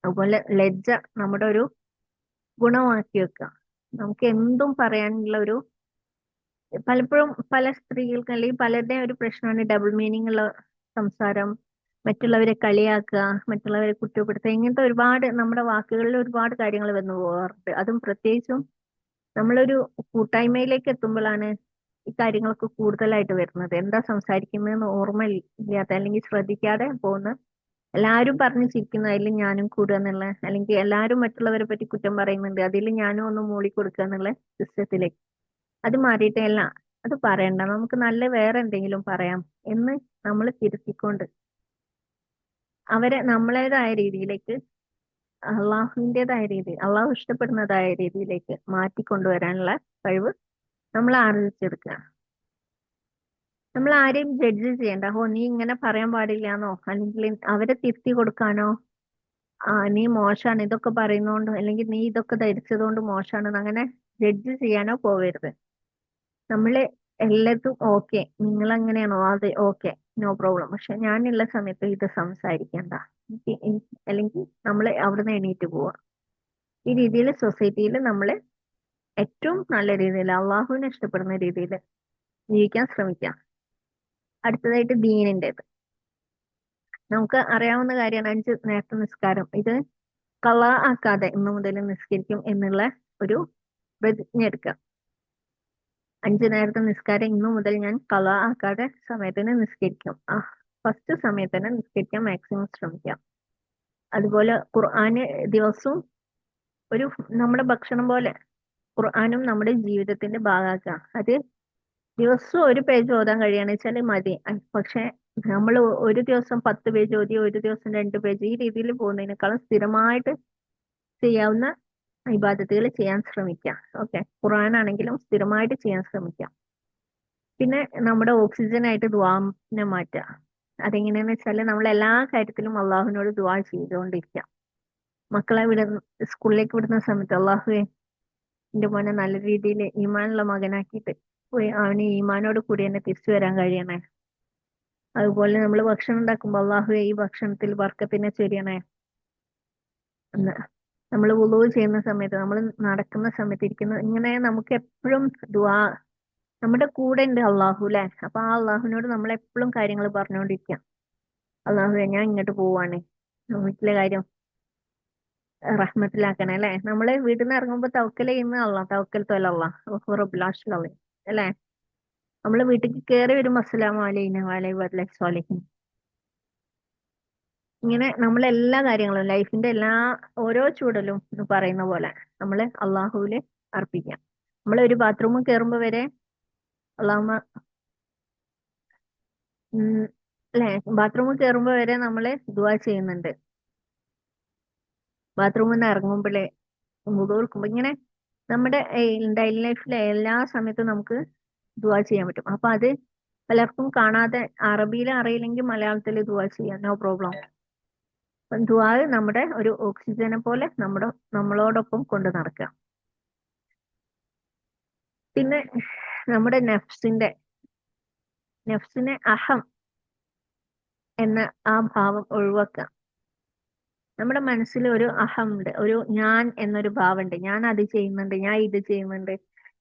അതുപോലെ ലജ്ജ നമ്മുടെ ഒരു ഗുണമാക്കി വെക്കുക. നമുക്ക് എന്തും പറയാനുള്ള ഒരു പലപ്പോഴും പല സ്ത്രീകൾക്ക് അല്ലെങ്കിൽ പലരുടെയും ഒരു പ്രശ്നമാണ് ഡബിൾ മീനിങ് ഉള്ള സംസാരം, മറ്റുള്ളവരെ കളിയാക്കുക, മറ്റുള്ളവരെ കുറ്റപ്പെടുത്തുക, ഇങ്ങനത്തെ ഒരുപാട് നമ്മുടെ വാക്കുകളിൽ ഒരുപാട് കാര്യങ്ങൾ വന്നു പോകാറുണ്ട്. അതും പ്രത്യേകിച്ചും നമ്മളൊരു കൂട്ടായ്മയിലേക്ക് എത്തുമ്പോഴാണ് ഈ കാര്യങ്ങളൊക്കെ കൂടുതലായിട്ട് വരുന്നത്. എന്താ സംസാരിക്കുന്നതെന്ന് ഓർമ്മ ഇല്ലാത്ത അല്ലെങ്കിൽ ശ്രദ്ധിക്കാതെ പോകുന്ന, എല്ലാവരും പറഞ്ഞ് ചിരിക്കുന്ന അതിൽ ഞാനും കൂടുക എന്നുള്ള, അല്ലെങ്കിൽ എല്ലാവരും മറ്റുള്ളവരെ പറ്റി കുറ്റം പറയുന്നുണ്ട് അതിൽ ഞാനും ഒന്ന് മൂളി കൊടുക്കുക എന്നുള്ള സിസ്റ്റത്തിലേക്ക് അത് മാറിയിട്ടേ അല്ല, അത് പറയണ്ട, നമുക്ക് നല്ല വേറെ എന്തെങ്കിലും പറയാം എന്ന് നമ്മൾ തിരുത്തിക്കൊണ്ട് അവരെ നമ്മളേതായ രീതിയിലേക്ക്, അള്ളാഹുവിൻ്റെതായ രീതി, അള്ളാഹു ഇഷ്ടപ്പെടുന്നതായ രീതിയിലേക്ക് മാറ്റിക്കൊണ്ടുവരാനുള്ള കഴിവ് നമ്മൾ ആർജിച്ചെടുക്കുക. നമ്മൾ ആരെയും ജഡ്ജ് ചെയ്യണ്ട. ഓ നീ ഇങ്ങനെ പറയാൻ പാടില്ലാന്നോ, അല്ലെങ്കിൽ അവരെ തിരുത്തി കൊടുക്കാനോ, നീ മോശമാണ് ഇതൊക്കെ പറയുന്നോണ്ട്, അല്ലെങ്കിൽ നീ ഇതൊക്കെ ധരിച്ചതുകൊണ്ട് മോശമാണെന്ന് അങ്ങനെ ജഡ്ജ് ചെയ്യാനോ പോവരുത്. നമ്മള് എല്ലാത്തും ഓക്കെ, നിങ്ങൾ അങ്ങനെയാണോ, അതെ ഓക്കെ, നോ പ്രോബ്ലം, പക്ഷെ ഞാനുള്ള സമയത്ത് ഇത് സംസാരിക്കണ്ട, അല്ലെങ്കിൽ നമ്മൾ അവിടുന്ന് എണീറ്റ് പോവാ. ഈ രീതിയിൽ സൊസൈറ്റിയിൽ നമ്മൾ ഏറ്റവും നല്ല രീതിയിൽ അള്ളാഹുവിനെ ഇഷ്ടപ്പെടുന്ന രീതിയിൽ ജീവിക്കാൻ ശ്രമിക്കാം. അടുത്തതായിട്ട് ദീനിൻ്റെത്. നമുക്ക് അറിയാവുന്ന കാര്യമാണ് 5 നേരത്തെ നിസ്കാരം. ഇത് കള ആക്കാതെ ഇന്നു മുതൽ നിസ്കരിക്കും എന്നുള്ള ഒരു പ്രതിജ്ഞ എടുക്കുക. 5 നേരത്തെ നിസ്കാരം ഇന്നു മുതൽ ഞാൻ കള ആക്കാതെ സമയത്തിന് നിസ്കരിക്കും. ഫസ്റ്റ് സമയത്തിന് നിസ്കരിക്കാൻ മാക്സിമം ശ്രമിക്കാം. അതുപോലെ ഖുർആന് ദിവസവും ഒരു നമ്മുടെ ഭക്ഷണം പോലെ ഖുർആനും നമ്മുടെ ജീവിതത്തിന്റെ ഭാഗമാക്കുക. അത് ദിവസവും ഒരു പേജ് ഓതാൻ കഴിയുകയാണെന്ന് വെച്ചാൽ മതി. പക്ഷെ നമ്മൾ ഒരു ദിവസം 10 പേജ് ഓതി, ഒരു ദിവസം 2 പേജ്, ഈ രീതിയിൽ പോകുന്നതിനേക്കാളും സ്ഥിരമായിട്ട് ചെയ്യാവുന്ന ഇബാദത്തുകൾ ചെയ്യാൻ ശ്രമിക്കാം. ഓക്കെ, ഖുർആനാണെങ്കിലും സ്ഥിരമായിട്ട് ചെയ്യാൻ ശ്രമിക്കാം. പിന്നെ നമ്മുടെ ഓക്സിജനായിട്ട് ദുആനെ മാറ്റുക. അതെങ്ങനെയാന്ന് വെച്ചാൽ നമ്മൾ എല്ലാ കാര്യത്തിലും അള്ളാഹുവിനോട് ദുആ ചെയ്തുകൊണ്ടിരിക്കുക. മക്കളെ സ്കൂളിലേക്ക് വിടുന്ന സമയത്ത് അള്ളാഹുവെ എന്റെ മോനെ നല്ല രീതിയിൽ ഈമാനുള്ള മകനാക്കിയിട്ട് അവന് ഈമാനോട് കൂടി തന്നെ തിരിച്ചു വരാൻ കഴിയണേ. അതുപോലെ നമ്മൾ ഭക്ഷണം ഉണ്ടാക്കുമ്പോൾ അള്ളാഹുവെ ഈ ഭക്ഷണത്തിൽ ബർക്കത്തിനെ ചൊരിയണേ എന്ന്. നമ്മൾ വുളൂ ചെയ്യുന്ന സമയത്ത്, നമ്മൾ നടക്കുന്ന സമയത്ത്, ഇരിക്കുന്ന, ഇങ്ങനെ നമുക്ക് എപ്പോഴും ദുആ നമ്മുടെ കൂടെ ഉണ്ട് അള്ളാഹു അല്ലെ. അപ്പൊ ആ അള്ളാഹുവിനോട് നമ്മൾ എപ്പോഴും കാര്യങ്ങൾ പറഞ്ഞുകൊണ്ടിരിക്കാം. അള്ളാഹുവെ ഞാൻ ഇങ്ങോട്ട് പോവാണ്, വീട്ടിലെ കാര്യം റഹ്മത്തിലാക്കണേ അല്ലെ. നമ്മള് വീട്ടിൽ നിന്ന് ഇറങ്ങുമ്പോ തവക്കൽ ചെയ്യുന്ന അള്ളാഹ്, തവക്കൽ തോലല്ലാഹ് അല്ലെ. നമ്മള് വീട്ടിലേക്ക് കയറി വരുമ്പോ അസ്സലാമു അലൈനാ വഅലൈ സ്വാലിഹിൻ. ഇങ്ങനെ നമ്മളെല്ലാ കാര്യങ്ങളും ലൈഫിന്റെ എല്ലാ ഓരോ ചൂടലും എന്ന് പറയുന്ന പോലെ നമ്മള് അള്ളാഹുവില് അർപ്പിക്കാം. നമ്മൾ ഒരു ബാത്റൂമിൽ കയറുമ്പോ വരെ അള്ളാഹുമ്മ അല്ലെ, ബാത്റൂമിൽ കയറുമ്പോ വരെ നമ്മള് ദുആ ചെയ്യുന്നുണ്ട്. ബാത്റൂമിൽ നിന്ന് ഇറങ്ങുമ്പോഴേ, മുതോർക്കുമ്പോ, ഇങ്ങനെ നമ്മുടെ ഡെയിലി ലൈഫിലെ എല്ലാ സമയത്തും നമുക്ക് ദുആ ചെയ്യാൻ പറ്റും. അപ്പൊ അത് പലർക്കും കാണാതെ, അറബിയിൽ അറിയില്ലെങ്കിൽ മലയാളത്തിൽ ദുആ ചെയ്യാം, നോ പ്രോബ്ലം. ദുആ നമ്മുടെ ഒരു ഓക്സിജനെ പോലെ നമ്മളോടൊപ്പം കൊണ്ട് നടക്കുക. പിന്നെ നമ്മുടെ നഫ്സിനെ അഹം എന്ന ആ ഭാവം ഒഴിവാക്കുക. നമ്മുടെ മനസ്സിൽ ഒരു അഹം ഉണ്ട്, ഒരു ഞാൻ എന്നൊരു ഭാവമുണ്ട്. ഞാൻ അത് ചെയ്യുന്നുണ്ട്, ഞാൻ ഇത് ചെയ്യുന്നുണ്ട്,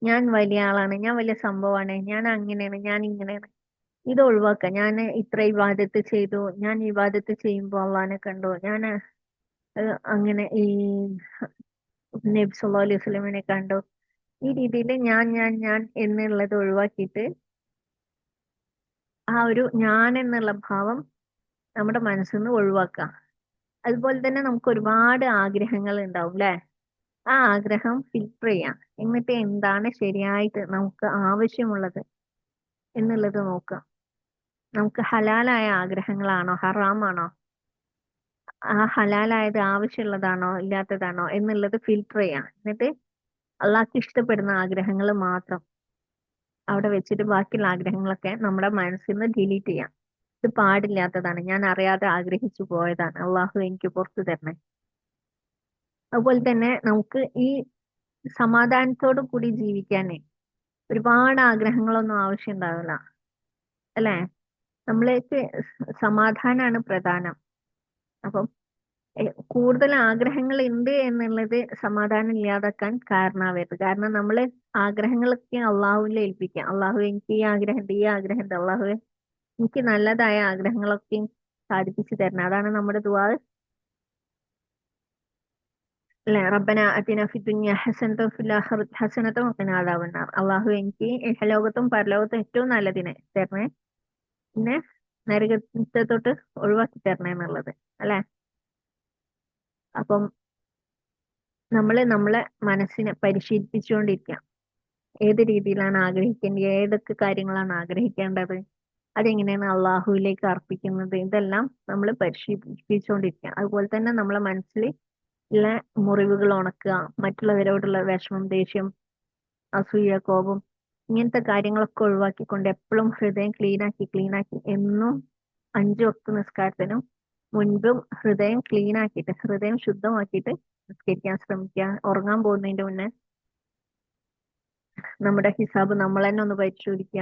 ഞാൻ വലിയ ആളാണ്, ഞാൻ വലിയ സംഭവമാണ്, ഞാൻ അങ്ങനെയാണ്, ഞാൻ ഇങ്ങനെയാണ്. ഇത് ഒഴിവാക്കുക. ഞാൻ ഇത്ര ഇബാദത്ത് ചെയ്തു, ഞാൻ ഇബാദത്ത് ചെയ്യുമ്പോൾ അള്ളാനെ കണ്ടു, ഞാൻ അങ്ങനെ ഈ നബി സല്ലല്ലാഹു അലൈഹി വസല്ലമയെ കണ്ടു. ഈ രീതിയിൽ ഞാൻ എന്നുള്ളത് ഒഴിവാക്കിയിട്ട് ആ ഒരു ഞാൻ എന്നുള്ള ഭാവം നമ്മുടെ മനസ്സിൽ നിന്ന് ഒഴിവാക്കുക. അതുപോലെ തന്നെ നമുക്ക് ഒരുപാട് ആഗ്രഹങ്ങൾ ഉണ്ടാവും അല്ലെ? ആ ആഗ്രഹം ഫിൽട്ടർ ചെയ്യാം. എന്നിട്ട് എന്താണ് ശരിയായിട്ട് നമുക്ക് ആവശ്യമുള്ളത് എന്നുള്ളത് നോക്കുക. നമുക്ക് ഹലാലായ ആഗ്രഹങ്ങളാണോ ഹറാമാണോ, ആ ഹലാലായത് ആവശ്യമുള്ളതാണോ ഇല്ലാത്തതാണോ എന്നുള്ളത് ഫിൽട്ടർ ചെയ്യാം. എന്നിട്ട് അള്ളാഹ്ക്ക് ഇഷ്ടപ്പെടുന്ന ആഗ്രഹങ്ങൾ മാത്രം അവിടെ വെച്ചിട്ട് ബാക്കിയുള്ള ആഗ്രഹങ്ങളൊക്കെ നമ്മുടെ മനസ്സിൽ നിന്ന് ഡിലീറ്റ് ചെയ്യാം. ഇത് പാടില്ലാത്തതാണ്, ഞാൻ അറിയാതെ ആഗ്രഹിച്ചു പോയതാണ്, അള്ളാഹു എനിക്ക് പുറത്തു തരണേ. അതുപോലെ തന്നെ നമുക്ക് ഈ സമാധാനത്തോടു കൂടി ജീവിക്കാനേ ഒരുപാട് ആഗ്രഹങ്ങളൊന്നും ആവശ്യം ഉണ്ടാവില്ല അല്ലെ? നമ്മളേക്ക് സമാധാനമാണ് പ്രധാനം. അപ്പം കൂടുതൽ ആഗ്രഹങ്ങൾ ഉണ്ട് എന്നുള്ളത് സമാധാനം ഇല്ലാതാക്കാൻ കാരണമാവരുത്. കാരണം നമ്മൾ ആഗ്രഹങ്ങളൊക്കെ അള്ളാഹുവിൽ ഏൽപ്പിക്കാം. അള്ളാഹു എനിക്ക് ഈ ആഗ്രഹമുണ്ട്, ഈ ആഗ്രഹമുണ്ട്, അള്ളാഹു എനിക്ക് നല്ലതായ ആഗ്രഹങ്ങളൊക്കെ സാധിപ്പിച്ചു തരണം. അതാണ് നമ്മുടെ ദുആ അല്ലെ? റബ്ബന അതിന ഫിദ്ദുനിയ ഹസനത്തും ഫിൽ ആഖിറതി ഹസനത്തും വഖിന അദാബന്നാർ. അള്ളാഹു എനിക്ക് ഇഹലോകത്തും പരലോകത്തും ഏറ്റവും നല്ലതിനെ തരണേ, പിന്നെ നരകത്തെ തൊട്ട് ഒഴിവാക്കി തരണേ എന്നുള്ളത് അല്ലെ? അപ്പം നമ്മളെ മനസ്സിനെ പരിശീലിപ്പിച്ചുകൊണ്ടിരിക്കാം. ഏത് രീതിയിലാണ് ആഗ്രഹിക്കേണ്ടത്, ഏതൊക്കെ കാര്യങ്ങളാണ് ആഗ്രഹിക്കേണ്ടത്, അതെങ്ങനെയാണ് അള്ളാഹുവിലേക്ക് അർപ്പിക്കുന്നത്, ഇതെല്ലാം നമ്മൾ പരിശീലിപ്പിച്ചുകൊണ്ടിരിക്കുക. അതുപോലെ തന്നെ നമ്മളെ മനസ്സിൽ ഉള്ള മുറിവുകൾ ഉണക്കുക, മറ്റുള്ളവരോടുള്ള വിഷമം, ദേഷ്യം, അസൂയ, കോപം, ഇങ്ങനത്തെ കാര്യങ്ങളൊക്കെ ഒഴിവാക്കിക്കൊണ്ട് എപ്പോഴും ഹൃദയം ക്ലീൻ ആക്കി എന്നും 5 വക്ത് നിസ്കാരത്തിനും മുൻപും ഹൃദയം ക്ലീൻ ആക്കിയിട്ട്, ഹൃദയം ശുദ്ധമാക്കിയിട്ട് നിസ്കരിക്കാൻ ശ്രമിക്കുക. ഉറങ്ങാൻ പോകുന്നതിന്റെ മുന്നേ നമ്മുടെ ഹിസാബ് നമ്മൾ തന്നെ ഒന്ന് പരിശോധിക്കുക.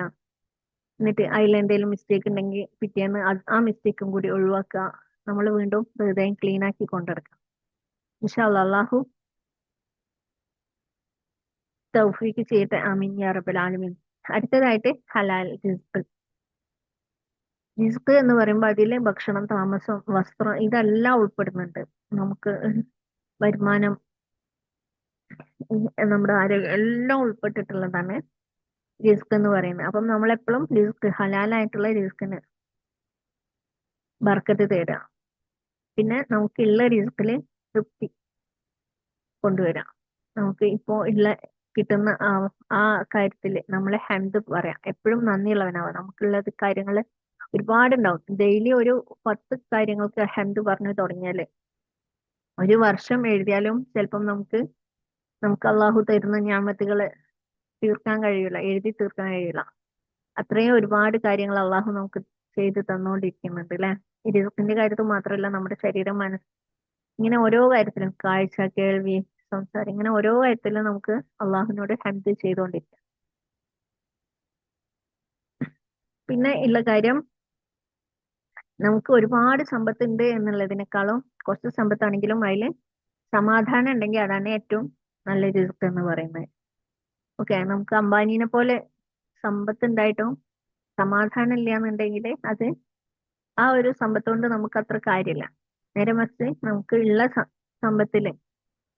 എന്നിട്ട് അതിൽ എന്തെങ്കിലും മിസ്റ്റേക്ക് ഉണ്ടെങ്കിൽ പിറ്റേന്ന് ആ മിസ്റ്റേക്കും കൂടി ഒഴിവാക്കുക. നമ്മൾ വീണ്ടും ഹൃദയം ക്ലീൻ ആക്കി കൊണ്ടിടക്കാം. ഇൻഷാ അല്ലാ അള്ളാഹു തൗഫീക്ക് ചെയ്യട്ടെ. ആമീൻ യാ റബ്ബൽ ആലമീൻ. അടുത്തതായിട്ട് ഹലാൽ റിസ്ക്. റിസ്ക് എന്ന് പറയുമ്പോൾ അതില് ഭക്ഷണം, താമസം, വസ്ത്രം ഇതെല്ലാം ഉൾപ്പെടുന്നുണ്ട്. നമുക്ക് വരുമാനം, നമ്മുടെ ആരോഗ്യം എല്ലാം ഉൾപ്പെട്ടിട്ടുള്ളതാണ് റിസ്ക് എന്ന് പറയുന്നത്. അപ്പം നമ്മളെപ്പോഴും റിസ്ക്, ഹലാലായിട്ടുള്ള റിസ്കിന് ബർക്കത്ത് തേടുക. പിന്നെ നമുക്കുള്ള റിസ്കില് തൃപ്തി കൊണ്ടുവരാം. നമുക്ക് ഇപ്പോ ഉള്ള കിട്ടുന്ന ആ കാര്യത്തിൽ നമ്മളെ ഹംദ് പറയാം. എപ്പോഴും നന്ദിയുള്ളവനാവാം. നമുക്കുള്ളത് കാര്യങ്ങൾ ഒരുപാടുണ്ടാവും. ഡെയിലി ഒരു 10 കാര്യങ്ങൾക്ക് ഹംദ് പറഞ്ഞു തുടങ്ങിയാല് ഒരു വർഷം എഴുതിയാലും ചിലപ്പം നമുക്ക് അള്ളാഹു തരുന്ന ഞാമത്തുകള് തീർക്കാൻ കഴിയില്ല, എഴുതി തീർക്കാൻ കഴിയില്ല. അത്രയും ഒരുപാട് കാര്യങ്ങൾ അള്ളാഹു നമുക്ക് ചെയ്ത് തന്നുകൊണ്ടിരിക്കുന്നുണ്ട് അല്ലെ? ഈ രിസ്കിന്റെ കാര്യത്തിൽ മാത്രമല്ല, നമ്മുടെ ശരീരം, മനസ്സ്, ഇങ്ങനെ ഓരോ കാര്യത്തിലും, കാഴ്ച, കേൾവി, സംസാരം, ഇങ്ങനെ ഓരോ കാര്യത്തിലും നമുക്ക് അള്ളാഹുവിനോട് ഹംദ് ചെയ്തുകൊണ്ടിരിക്കാം. പിന്നെ ഉള്ള കാര്യം, നമുക്ക് ഒരുപാട് സമ്പത്ത് ഉണ്ട് എന്നുള്ളതിനേക്കാളും കുറച്ച് സമ്പത്താണെങ്കിലും അതിൽ സമാധാനം ഉണ്ടെങ്കിൽ അതാണ് ഏറ്റവും നല്ല റിസ്ക് എന്ന് പറയുന്നത്. ഓക്കെ, നമുക്ക് അംബാനീനെ പോലെ സമ്പത്ത് ഉണ്ടായിട്ടും സമാധാനം ഇല്ല എന്നുണ്ടെങ്കിൽ അത് ആ ഒരു സമ്പത്ത് കൊണ്ട് നമുക്ക് അത്ര കാര്യമില്ല. നേരെ മറിച്ച് നമുക്ക് ഉള്ള സമ്പത്തില്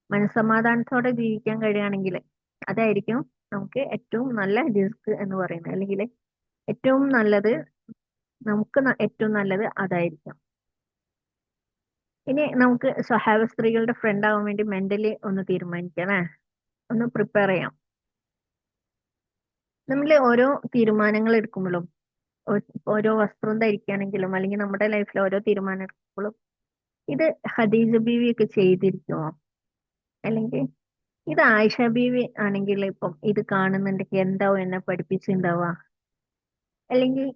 മനസ്സമാധാനത്തോടെ ജീവിക്കാൻ കഴിയുകയാണെങ്കിൽ അതായിരിക്കും നമുക്ക് ഏറ്റവും നല്ല റിസ്ക് എന്ന് പറയുന്നത്. അല്ലെങ്കിൽ ഏറ്റവും നല്ലത്, നമുക്ക് ഏറ്റവും നല്ലത് അതായിരിക്കും. ഇനി നമുക്ക് സ്വഹാബ സ്ത്രീകളുടെ ഫ്രണ്ട് ആവാൻ വേണ്ടി മെന്റലി ഒന്ന് തീരുമാനിക്കാം, ഒന്ന് പ്രിപ്പയർ ചെയ്യാം. നമ്മൾ ഓരോ തീരുമാനങ്ങൾ എടുക്കുമ്പോഴും, ഓരോ വസ്ത്രം ധരിക്കുകയാണെങ്കിലും അല്ലെങ്കിൽ നമ്മുടെ ലൈഫിൽ ഓരോ തീരുമാനം എടുക്കുമ്പോഴും ഇത് ഖദീജ ബീവി ഒക്കെ ചെയ്തിരിക്കുമോ, അല്ലെങ്കിൽ ഇത് ആയിഷ ബീവി ആണെങ്കിൽ ഇപ്പം ഇത് കാണുന്നുണ്ടെങ്കിൽ എന്താവും എന്നെ പഠിപ്പിച്ചിട്ടുണ്ടാവുക, അല്ലെങ്കിൽ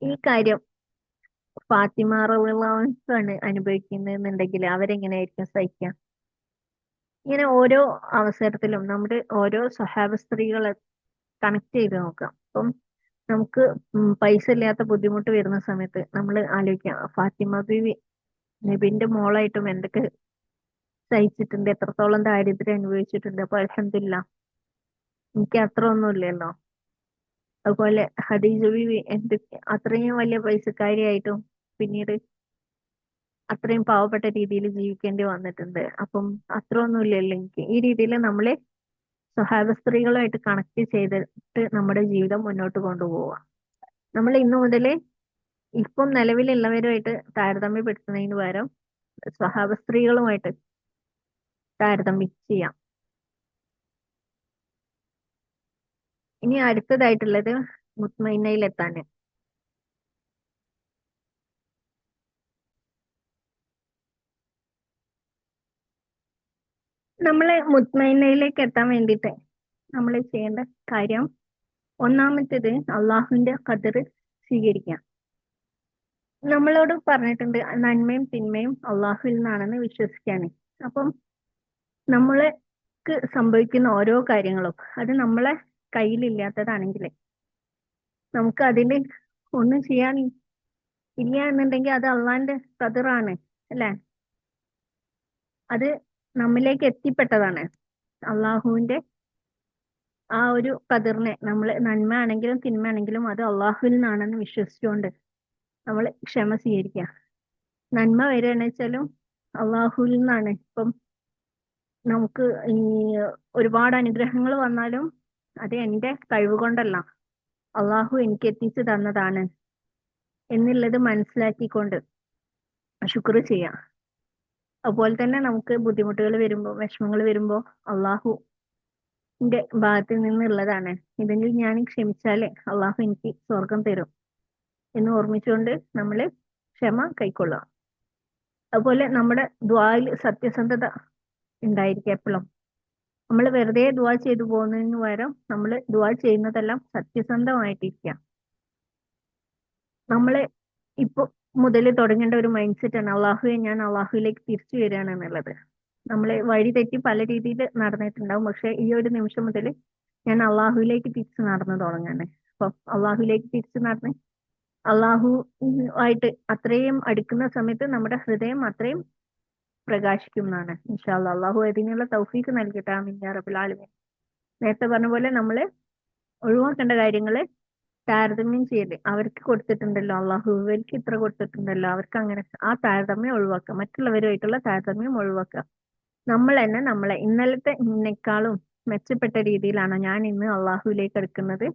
ഈ കാര്യം ഫാത്തിമ റളിയല്ലാഹു അൻഹയാണ് അനുഭവിക്കുന്നുണ്ടെങ്കിൽ അവരെങ്ങനെയായിരിക്കും സഹിക്കുക. ഇങ്ങനെ ഓരോ അവസരത്തിലും നമ്മുടെ ഓരോ സ്വഹാബ സ്ത്രീകളെ കണക്ട് ചെയ്ത് നോക്കാം. അപ്പം നമുക്ക് പൈസ ഇല്ലാത്ത ബുദ്ധിമുട്ട് വരുന്ന സമയത്ത് നമ്മൾ ആലോചിക്കാം, ഫാത്തിമ ബീവി നബിന്റെ മോളായിട്ടും എന്തൊക്കെ സഹിച്ചിട്ടുണ്ട്, എത്രത്തോളം ദാരിദ്ര്യം അനുഭവിച്ചിട്ടുണ്ട്. അപ്പൊ അൽഹംദുലില്ലാ എനിക്ക് അത്ര ഒന്നുമില്ലല്ലോ. അതുപോലെ ഖദീജ ബീവി എന്ത് അത്രയും വലിയ പൈസക്കാരിയായിട്ടും പിന്നീട് അത്രയും പാവപ്പെട്ട രീതിയിൽ ജീവിക്കേണ്ടി വന്നിട്ടുണ്ട്. അപ്പം അത്ര ഒന്നുമില്ലല്ലോ എനിക്ക്. ഈ രീതിയിൽ നമ്മളെ സ്വഹാബ സ്ത്രീകളുമായിട്ട് കണക്ട് ചെയ്തിട്ട് നമ്മുടെ ജീവിതം മുന്നോട്ട് കൊണ്ടുപോവുക. നമ്മൾ ഇന്നു മുതൽ ഇപ്പം നിലവിലുള്ളവരുമായിട്ട് താരതമ്യപ്പെടുത്തുന്നതിന് പകരം സ്വഹാബ സ്ത്രീകളുമായിട്ട് താരതമ്യം ചെയ്യാം. ഇനി അടുത്തതായിട്ടുള്ളത് മുത്മയിന്നയിലെത്താന്. നമ്മളെ മുത്മയിന്നയിലേക്ക് എത്താൻ വേണ്ടിയിട്ട് നമ്മൾ ചെയ്യേണ്ട കാര്യം ഒന്നാമത്തേത് അള്ളാഹുവിന്റെ ഖദർ സ്വീകരിക്കാം. നമ്മളോട് പറഞ്ഞിട്ടുണ്ട് നന്മയും തിന്മയും അള്ളാഹുവിൽ നിന്നാണെന്ന് വിശ്വസിക്കാന്. അപ്പം നമ്മൾക്ക് സംഭവിക്കുന്ന ഓരോ കാര്യങ്ങളും അത് നമ്മളെ കയ്യിലില്ലാത്തതാണെങ്കിൽ നമുക്ക് അതിൽ ഒന്നും ചെയ്യാൻ ഇല്ല എന്നുണ്ടെങ്കിൽ അത് അള്ളാന്റെ ഖദറാണ്, അല്ലെ? അത് നമ്മിലേക്ക് എത്തിപ്പെട്ടതാണ്. അള്ളാഹുവിന്റെ ആ ഒരു ഖദറിനെ നമ്മൾ നന്മ ആണെങ്കിലും തിന്മ ആണെങ്കിലും അത് അള്ളാഹുവിൽ നിന്നാണെന്ന് വിശ്വസിച്ചുകൊണ്ട് നമ്മൾ ക്ഷമ സ്വീകരിക്കുക. നന്മ വരികയാണെന്ന് വെച്ചാലും അള്ളാഹുവിൽ നിന്നാണ്. ഇപ്പം നമുക്ക് ഈ ഒരുപാട് അനുഗ്രഹങ്ങൾ വന്നാലും അത് എന്റെ കഴിവ് കൊണ്ടല്ല, അള്ളാഹു എനിക്ക് എത്തിച്ചു തന്നതാണ് എന്നുള്ളത് മനസ്സിലാക്കിക്കൊണ്ട് ശുക്ർ ചെയ്യാം. അതുപോലെ തന്നെ നമുക്ക് ബുദ്ധിമുട്ടുകൾ വരുമ്പോൾ വിഷമങ്ങൾ വരുമ്പോൾ അള്ളാഹുവിന്റെ ഭാഗത്ത് നിന്നുള്ളതാണ്, ഇതെങ്കിൽ ഞാൻ ക്ഷമിച്ചാലേ അള്ളാഹു എനിക്ക് സ്വർഗം തരും എന്ന് ഓർമ്മിച്ചുകൊണ്ട് നമ്മൾ ക്ഷമ കൈക്കൊള്ളുക. അതുപോലെ നമ്മുടെ ദ്വായിൽ സത്യസന്ധത ഉണ്ടായിരിക്കുക എപ്പോഴും. നമ്മൾ വെറുതെ ദുആ ചെയ്തു പോകുന്നതിന് പകരം നമ്മൾ ദുആ ചെയ്യുന്നതെല്ലാം സത്യസന്ധമായിട്ടിരിക്കുക. നമ്മള് ഇപ്പൊ മുതൽ തുടങ്ങേണ്ട ഒരു മൈൻഡ് സെറ്റ് ആണ് അള്ളാഹുവെ ഞാൻ അള്ളാഹുവിലേക്ക് തിരിച്ചു വരികയാണ് എന്നുള്ളത്. നമ്മള് വഴി തെറ്റി പല രീതിയിൽ നടന്നിട്ടുണ്ടാവും, പക്ഷെ ഈ ഒരു നിമിഷം മുതൽ ഞാൻ അള്ളാഹുവിലേക്ക് തിരിച്ചു നടന്നു തുടങ്ങാണ്. അപ്പം അള്ളാഹുവിലേക്ക് തിരിച്ചു നടന്ന് അള്ളാഹു ആയിട്ട് അത്രയും അടുക്കുന്ന സമയത്ത് നമ്മുടെ ഹൃദയം അത്രയും പ്രകാശിക്കും എന്നാണ്. ഇൻഷാ അല്ലാ അള്ളാഹു അതിനുള്ള തൗഫീക്ക് നൽകട്ടെ. ആമീൻ യാ റബ്ബൽ ആലമീൻ. നേരത്തെ പറഞ്ഞ പോലെ നമ്മള് ഒഴിവാക്കേണ്ട കാര്യങ്ങള് താരതമ്യം ചെയ്ത് അവർക്ക് കൊടുത്തിട്ടുണ്ടല്ലോ അള്ളാഹു ഇവർക്ക് ഇത്ര കൊടുത്തിട്ടുണ്ടല്ലോ അവർക്ക് അങ്ങനെ, ആ താരതമ്യം ഒഴിവാക്കുക. മറ്റുള്ളവരുമായിട്ടുള്ള താരതമ്യം ഒഴിവാക്കുക. നമ്മൾ തന്നെ നമ്മളെ ഇന്നലത്തെ ഇന്നേക്കാളും മെച്ചപ്പെട്ട രീതിയിലാണ് ഞാൻ ഇന്ന് അള്ളാഹുവിലേക്ക് എടുക്കുന്നത്.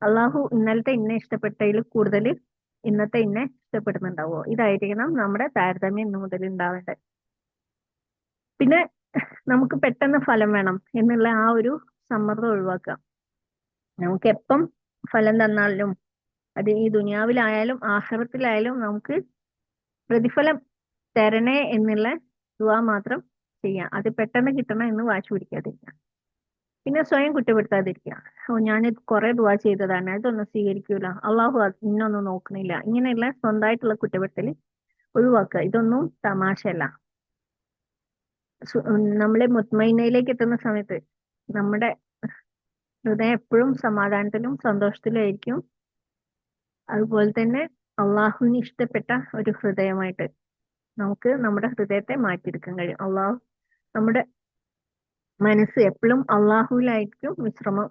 അള്ളാഹു ഇന്നലത്തെ ഇന്നെ ഇഷ്ടപ്പെട്ടതിൽ കൂടുതൽ ഇന്നത്തെ ഇന്നെ ഇഷ്ടപ്പെടുന്നുണ്ടാവോ, ഇതായിരിക്കണം നമ്മുടെ താരതമ്യം ഇന്നു മുതൽ ഉണ്ടാവേണ്ടത്. പിന്നെ നമുക്ക് പെട്ടെന്ന് ഫലം വേണം എന്നുള്ള ആ ഒരു സമ്മർദ്ദം ഒഴിവാക്കുക. നമുക്ക് എപ്പം ഫലം തന്നാലും അത് ഈ ദുനിയാവിലായാലും ആഖിറത്തിലായാലും നമുക്ക് പ്രതിഫലം തരണേ എന്നുള്ള ദുആ മാത്രം ചെയ്യാം. അത് പെട്ടെന്ന് കിട്ടണം എന്ന് വാശി പിടിക്കാതിരിക്കുക. പിന്നെ സ്വയം കുറ്റപ്പെടുത്താതിരിക്കുക. ഓ ഞാൻ കുറെ ദുആ ചെയ്തതാണ്, അതൊന്നും സ്വീകരിക്കൂല, അള്ളാഹു ഇന്നൊന്നും നോക്കണില്ല, ഇങ്ങനെയുള്ള സ്വന്തമായിട്ടുള്ള കുറ്റപ്പെടുത്തൽ ഒഴിവാക്കുക. ഇതൊന്നും തമാശയല്ല. നമ്മളെ മുത്മയിനയിലേക്ക് എത്തുന്ന സമയത്ത് നമ്മുടെ ഹൃദയം എപ്പോഴും സമാധാനത്തിലും സന്തോഷത്തിലും ആയിരിക്കും. അതുപോലെ തന്നെ അള്ളാഹുവിന് ഇഷ്ടപ്പെട്ട ഒരു ഹൃദയമായിട്ട് നമുക്ക് നമ്മുടെ ഹൃദയത്തെ മാറ്റിയെടുക്കാൻ കഴിയും. നമ്മുടെ മനസ്സ് എപ്പോഴും അള്ളാഹുവിലായിരിക്കും വിശ്രമം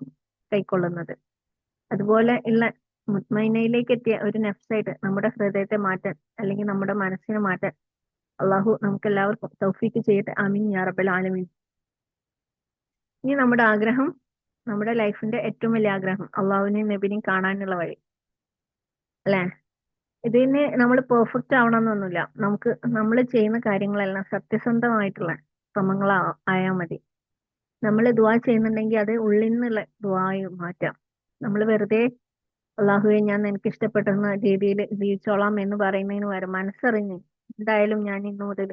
കൈക്കൊള്ളുന്നത്. അതുപോലെ ഉള്ള മുത്മയിനയിലേക്ക് എത്തിയ ഒരു നഫ്സായിട്ട് നമ്മുടെ ഹൃദയത്തെ മാറ്റാൻ അല്ലെങ്കിൽ നമ്മുടെ മനസ്സിനെ മാറ്റാൻ അള്ളാഹു നമുക്ക് എല്ലാവർക്കും തൗഫീക്ക് ചെയ്യട്ടെ. ആമീൻ യാ റബ്ബൽ ആലമീൻ. ഇനി നമ്മുടെ ആഗ്രഹം, നമ്മുടെ ലൈഫിന്റെ ഏറ്റവും വലിയ ആഗ്രഹം അള്ളാഹുവിനെയും നബിനെയും കാണാനുള്ള വഴി, അല്ലെ? ഇതിന് നമ്മൾ പെർഫെക്റ്റ് ആവണമെന്നൊന്നുമില്ല. നമുക്ക് നമ്മൾ ചെയ്യുന്ന കാര്യങ്ങളെല്ലാം സത്യസന്ധമായിട്ടുള്ള ശ്രമങ്ങൾ ആയാൽ മതി. നമ്മൾ ദുആ ചെയ്യുന്നുണ്ടെങ്കിൽ അത് ഉള്ളിൽ നിന്നുള്ള ദുആയി മാറ്റാം. നമ്മൾ വെറുതെ അള്ളാഹുവെ ഞാൻ നിനക്ക് ഇഷ്ടപ്പെടുന്ന രീതിയിൽ ജീവിച്ചോളാം എന്ന് പറയുന്നതിന് പകരം മനസ്സറിഞ്ഞ് എന്തായാലും ഞാൻ ഇന്നു മുതൽ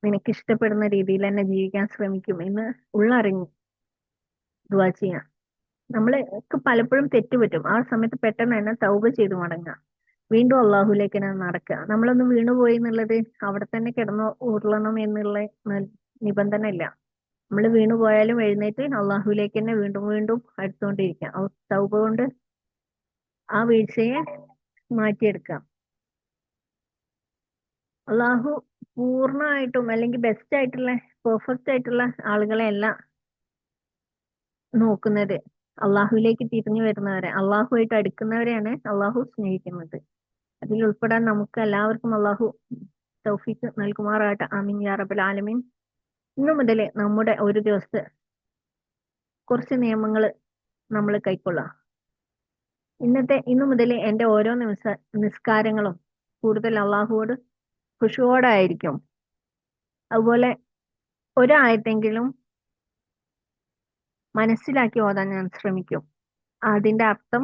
നിനക്ക് ഇഷ്ടപ്പെടുന്ന രീതിയിൽ തന്നെ ജീവിക്കാൻ ശ്രമിക്കും എന്ന് ഉള്ളറിഞ്ഞ് ദുആ ചെയ്യാം. നമ്മൾക്ക് പലപ്പോഴും തെറ്റുപറ്റും. ആ സമയത്ത് പെട്ടെന്ന് തന്നെ തൗബ ചെയ്ത് മടങ്ങുക, വീണ്ടും അള്ളാഹുലേക്ക് തന്നെ നടക്കുക. നമ്മളൊന്ന് വീണുപോയി എന്നുള്ളത് അവിടെ തന്നെ കിടന്ന് ഉരുളണം എന്നുള്ള നിബന്ധന ഇല്ല. നമ്മൾ വീണുപോയാലും എഴുന്നേറ്റ് അള്ളാഹുലേക്ക് തന്നെ വീണ്ടും വീണ്ടും അടുത്തുകൊണ്ടിരിക്കാം. തൗബ കൊണ്ട് ആ വീഴ്ചയെ മാറ്റിയെടുക്കാം. അള്ളാഹു പൂർണ്ണമായിട്ടും അല്ലെങ്കിൽ ബെസ്റ്റ് ആയിട്ടുള്ള പെർഫെക്റ്റ് ആയിട്ടുള്ള ആളുകളെ അല്ല നോക്കുന്നത്. അള്ളാഹുവിലേക്ക് തിരിഞ്ഞു വരുന്നവരെ, അള്ളാഹുമായിട്ട് അടുക്കുന്നവരെയാണ് അള്ളാഹു സ്നേഹിക്കുന്നത്. അതിൽ ഉൾപ്പെടാൻ നമുക്ക് എല്ലാവർക്കും അള്ളാഹു തൗഫീക്ക് നൽകുമാറാകട്ടെ. ആമീൻ യാ റബ്ബൽ ആലമീൻ. ഇന്നു മുതൽ നമ്മുടെ ഒരു ദിവസത്തെ കുറച്ച് നിയമങ്ങൾ നമ്മൾ കൈക്കൊള്ളാം. ഇന്നു മുതൽ എൻ്റെ ഓരോ നിസ്കാരങ്ങളും കൂടുതൽ അള്ളാഹുവോട് ഖുശുവോടെ ആയിരിക്കും. അതുപോലെ ഒരായത്തെങ്കിലും മനസ്സിലാക്കി ഓതാൻ ഞാൻ ശ്രമിക്കും. അതിന്റെ അർത്ഥം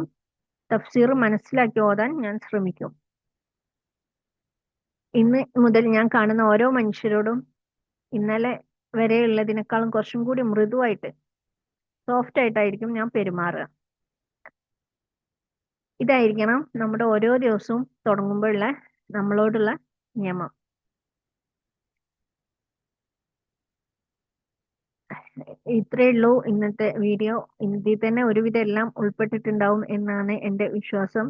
തഫ്സീർ മനസ്സിലാക്കി ഓതാൻ ഞാൻ ശ്രമിക്കും. ഇന്ന് മുതൽ ഞാൻ കാണുന്ന ഓരോ മനുഷ്യരോടും ഇന്നലെ വരെയുള്ളതിനേക്കാളും കുറച്ചും കൂടി മൃദുവായിട്ട്, സോഫ്റ്റ് ആയിട്ടായിരിക്കും ഞാൻ പെരുമാറുക. ഇതായിരിക്കണം നമ്മുടെ ഓരോ ദിവസവും തുടങ്ങുമ്പോഴുള്ള നമ്മളോടുള്ള നിയമം. ഇത്രയേ ഉള്ളൂ ഇന്നത്തെ വീഡിയോ. ഇതിൽ തന്നെ ഒരുവിധം എല്ലാം ഉൾപ്പെട്ടിട്ടുണ്ടാവും എന്നാണ് എൻ്റെ വിശ്വാസം.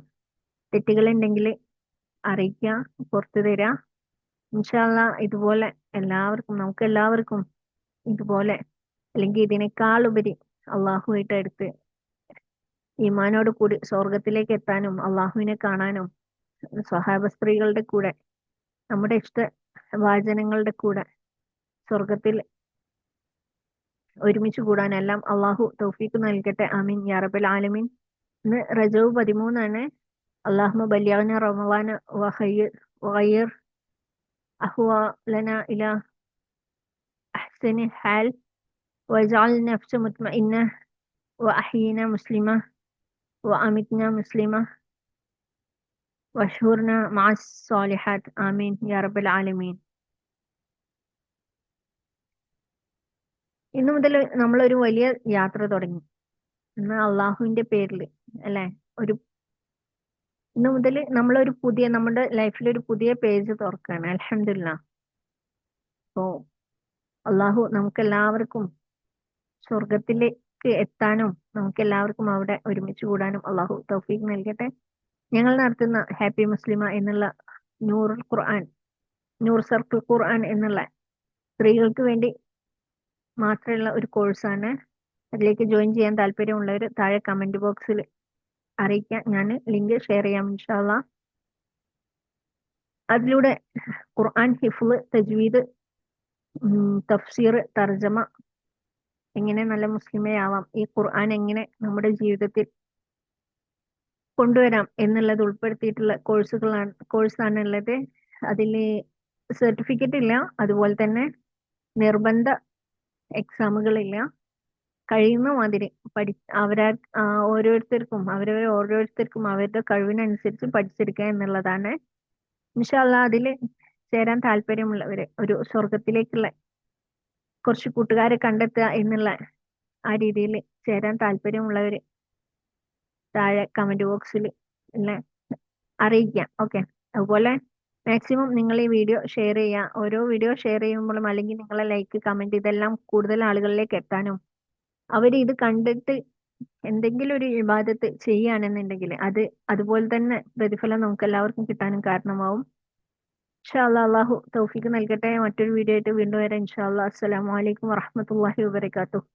തെറ്റുകളുണ്ടെങ്കിൽ അറിയിക്കുക, പുറത്തു തരാ. ഇൻഷാ അള്ളാ ഇതുപോലെ നമുക്ക് എല്ലാവർക്കും ഇതുപോലെ അല്ലെങ്കിൽ ഇതിനേക്കാൾ ഉപരി അള്ളാഹുവായിട്ട് അടുത്ത് ഈമാനോട് കൂടി സ്വർഗത്തിലേക്ക് എത്താനും അള്ളാഹുവിനെ കാണാനും സ്വഹാബ സ്ത്രീകളുടെ കൂടെ നമ്മുടെ ഇഷ്ട വാചനങ്ങളുടെ കൂടെ സ്വർഗത്തിൽ ഒരുമിച്ച് കൂടാനെല്ലാം അള്ളാഹു തൗഫീക്ക് നൽകട്ടെ. ആമീൻ യാ റബ്ബൽ ആലമീൻ. ഇന്ന് റജബ് 13 അള്ളാഹുമ്മ ബല്ലിഗ്നാ റമളാന വഖയ്യിർ അഹ്വാലനാ ഇലാ അഹ്സനി ഹാൽ വജഅൽ നഫ്സ മുത്മഇന്ന വഅഹ്യിനാ മുസ്ലിമ വഅമിത്നാ മുസ്ലിമ വഷ്ഹുർനാ മഅസ് സ്വാലിഹാത്ത്. ആമീൻ യാ റബ്ബൽ ആലമീൻ. ഇന്നു മുതൽ നമ്മളൊരു വലിയ യാത്ര തുടങ്ങി. ഇന്ന് അള്ളാഹുവിന്റെ പേരിൽ അല്ലെ, ഇന്നു മുതൽ നമ്മളൊരു നമ്മുടെ ലൈഫിൽ ഒരു പുതിയ പേജ് തുറക്കുകയാണ്. അൽഹംദുലില്ലാ. അപ്പോ അള്ളാഹു നമുക്ക് എല്ലാവർക്കും സ്വർഗത്തിലേക്ക് എത്താനും നമുക്ക് എല്ലാവർക്കും അവിടെ ഒരുമിച്ച് കൂടാനും അള്ളാഹു തൗഫീഖ് നൽകട്ടെ. ഞങ്ങൾ നടത്തുന്ന ഹാപ്പി മുസ്ലിമ എന്നുള്ള നൂർ സർക്കിൾ ഖുർആൻ എന്നുള്ള സ്ത്രീകൾക്ക് വേണ്ടി മാത്രമുള്ള ഒരു കോഴ്സാണ്. അതിലേക്ക് ജോയിൻ ചെയ്യാൻ താല്പര്യമുള്ളവർ താഴെ കമന്റ് ബോക്സിൽ അറിയിക്കാം. ഞാൻ ലിങ്ക് ഷെയർ ചെയ്യാം ഇൻഷാ അള്ളാ. അതിലൂടെ ഖുർആൻ ഹിഫ്ള്, തജ്വീദ്, തഫ്സീർ, തർജമ, എങ്ങനെ നല്ല മുസ്ലിമയാവാം, ഈ ഖുർആൻ എങ്ങനെ നമ്മുടെ ജീവിതത്തിൽ കൊണ്ടുവരാം എന്നുള്ളത് ഉൾപ്പെടുത്തിയിട്ടുള്ള കോഴ്സാണ് ഉള്ളത്. അതിൽ സർട്ടിഫിക്കറ്റ് ഇല്ല, അതുപോലെ തന്നെ നിർബന്ധ എക്സാമുകളില്ല. കഴിയുന്ന മാതിരി ഓരോരുത്തർക്കും അവരുടെ കഴിവിനനുസരിച്ച് പഠിച്ചെടുക്കുക എന്നുള്ളതാണ്. ഇൻഷാ അള്ളാ അതിൽ ചേരാൻ താല്പര്യമുള്ളവര്, ഒരു സ്വർഗത്തിലേക്കുള്ള കുറച്ച് കൂട്ടുകാരെ കണ്ടെത്തുക എന്നുള്ള ആ രീതിയിൽ ചേരാൻ താല്പര്യമുള്ളവര് താഴെ കമന്റ് ബോക്സിൽ അറിയിക്കാം. ഓക്കെ. അതുപോലെ മാക്സിമം നിങ്ങൾ ഈ വീഡിയോ ഷെയർ ചെയ്യുക. ഓരോ വീഡിയോ ഷെയർ ചെയ്യുമ്പോഴും അല്ലെങ്കിൽ നിങ്ങളെ ലൈക്ക്, കമന്റ് ഇതെല്ലാം കൂടുതൽ ആളുകളിലേക്ക് എത്താനും അവർ ഇത് കണ്ടിട്ട് എന്തെങ്കിലും ഒരു ഇബാദത്ത് ചെയ്യുകയാണെന്നുണ്ടെങ്കിൽ അതുപോലെ തന്നെ പ്രതിഫലം നമുക്ക് എല്ലാവർക്കും കിട്ടാനും കാരണമാവും. ഇൻഷാ അല്ലാ അള്ളാഹു തൗഫീഖ് നൽകട്ടെ. മറ്റൊരു വീഡിയോ ആയിട്ട് വീണ്ടും വരാം ഇൻഷാ അല്ലാ. അസ്സലാമു അലൈക്കും വറഹ്മത്തുള്ളാഹി വബറകാതുഹു.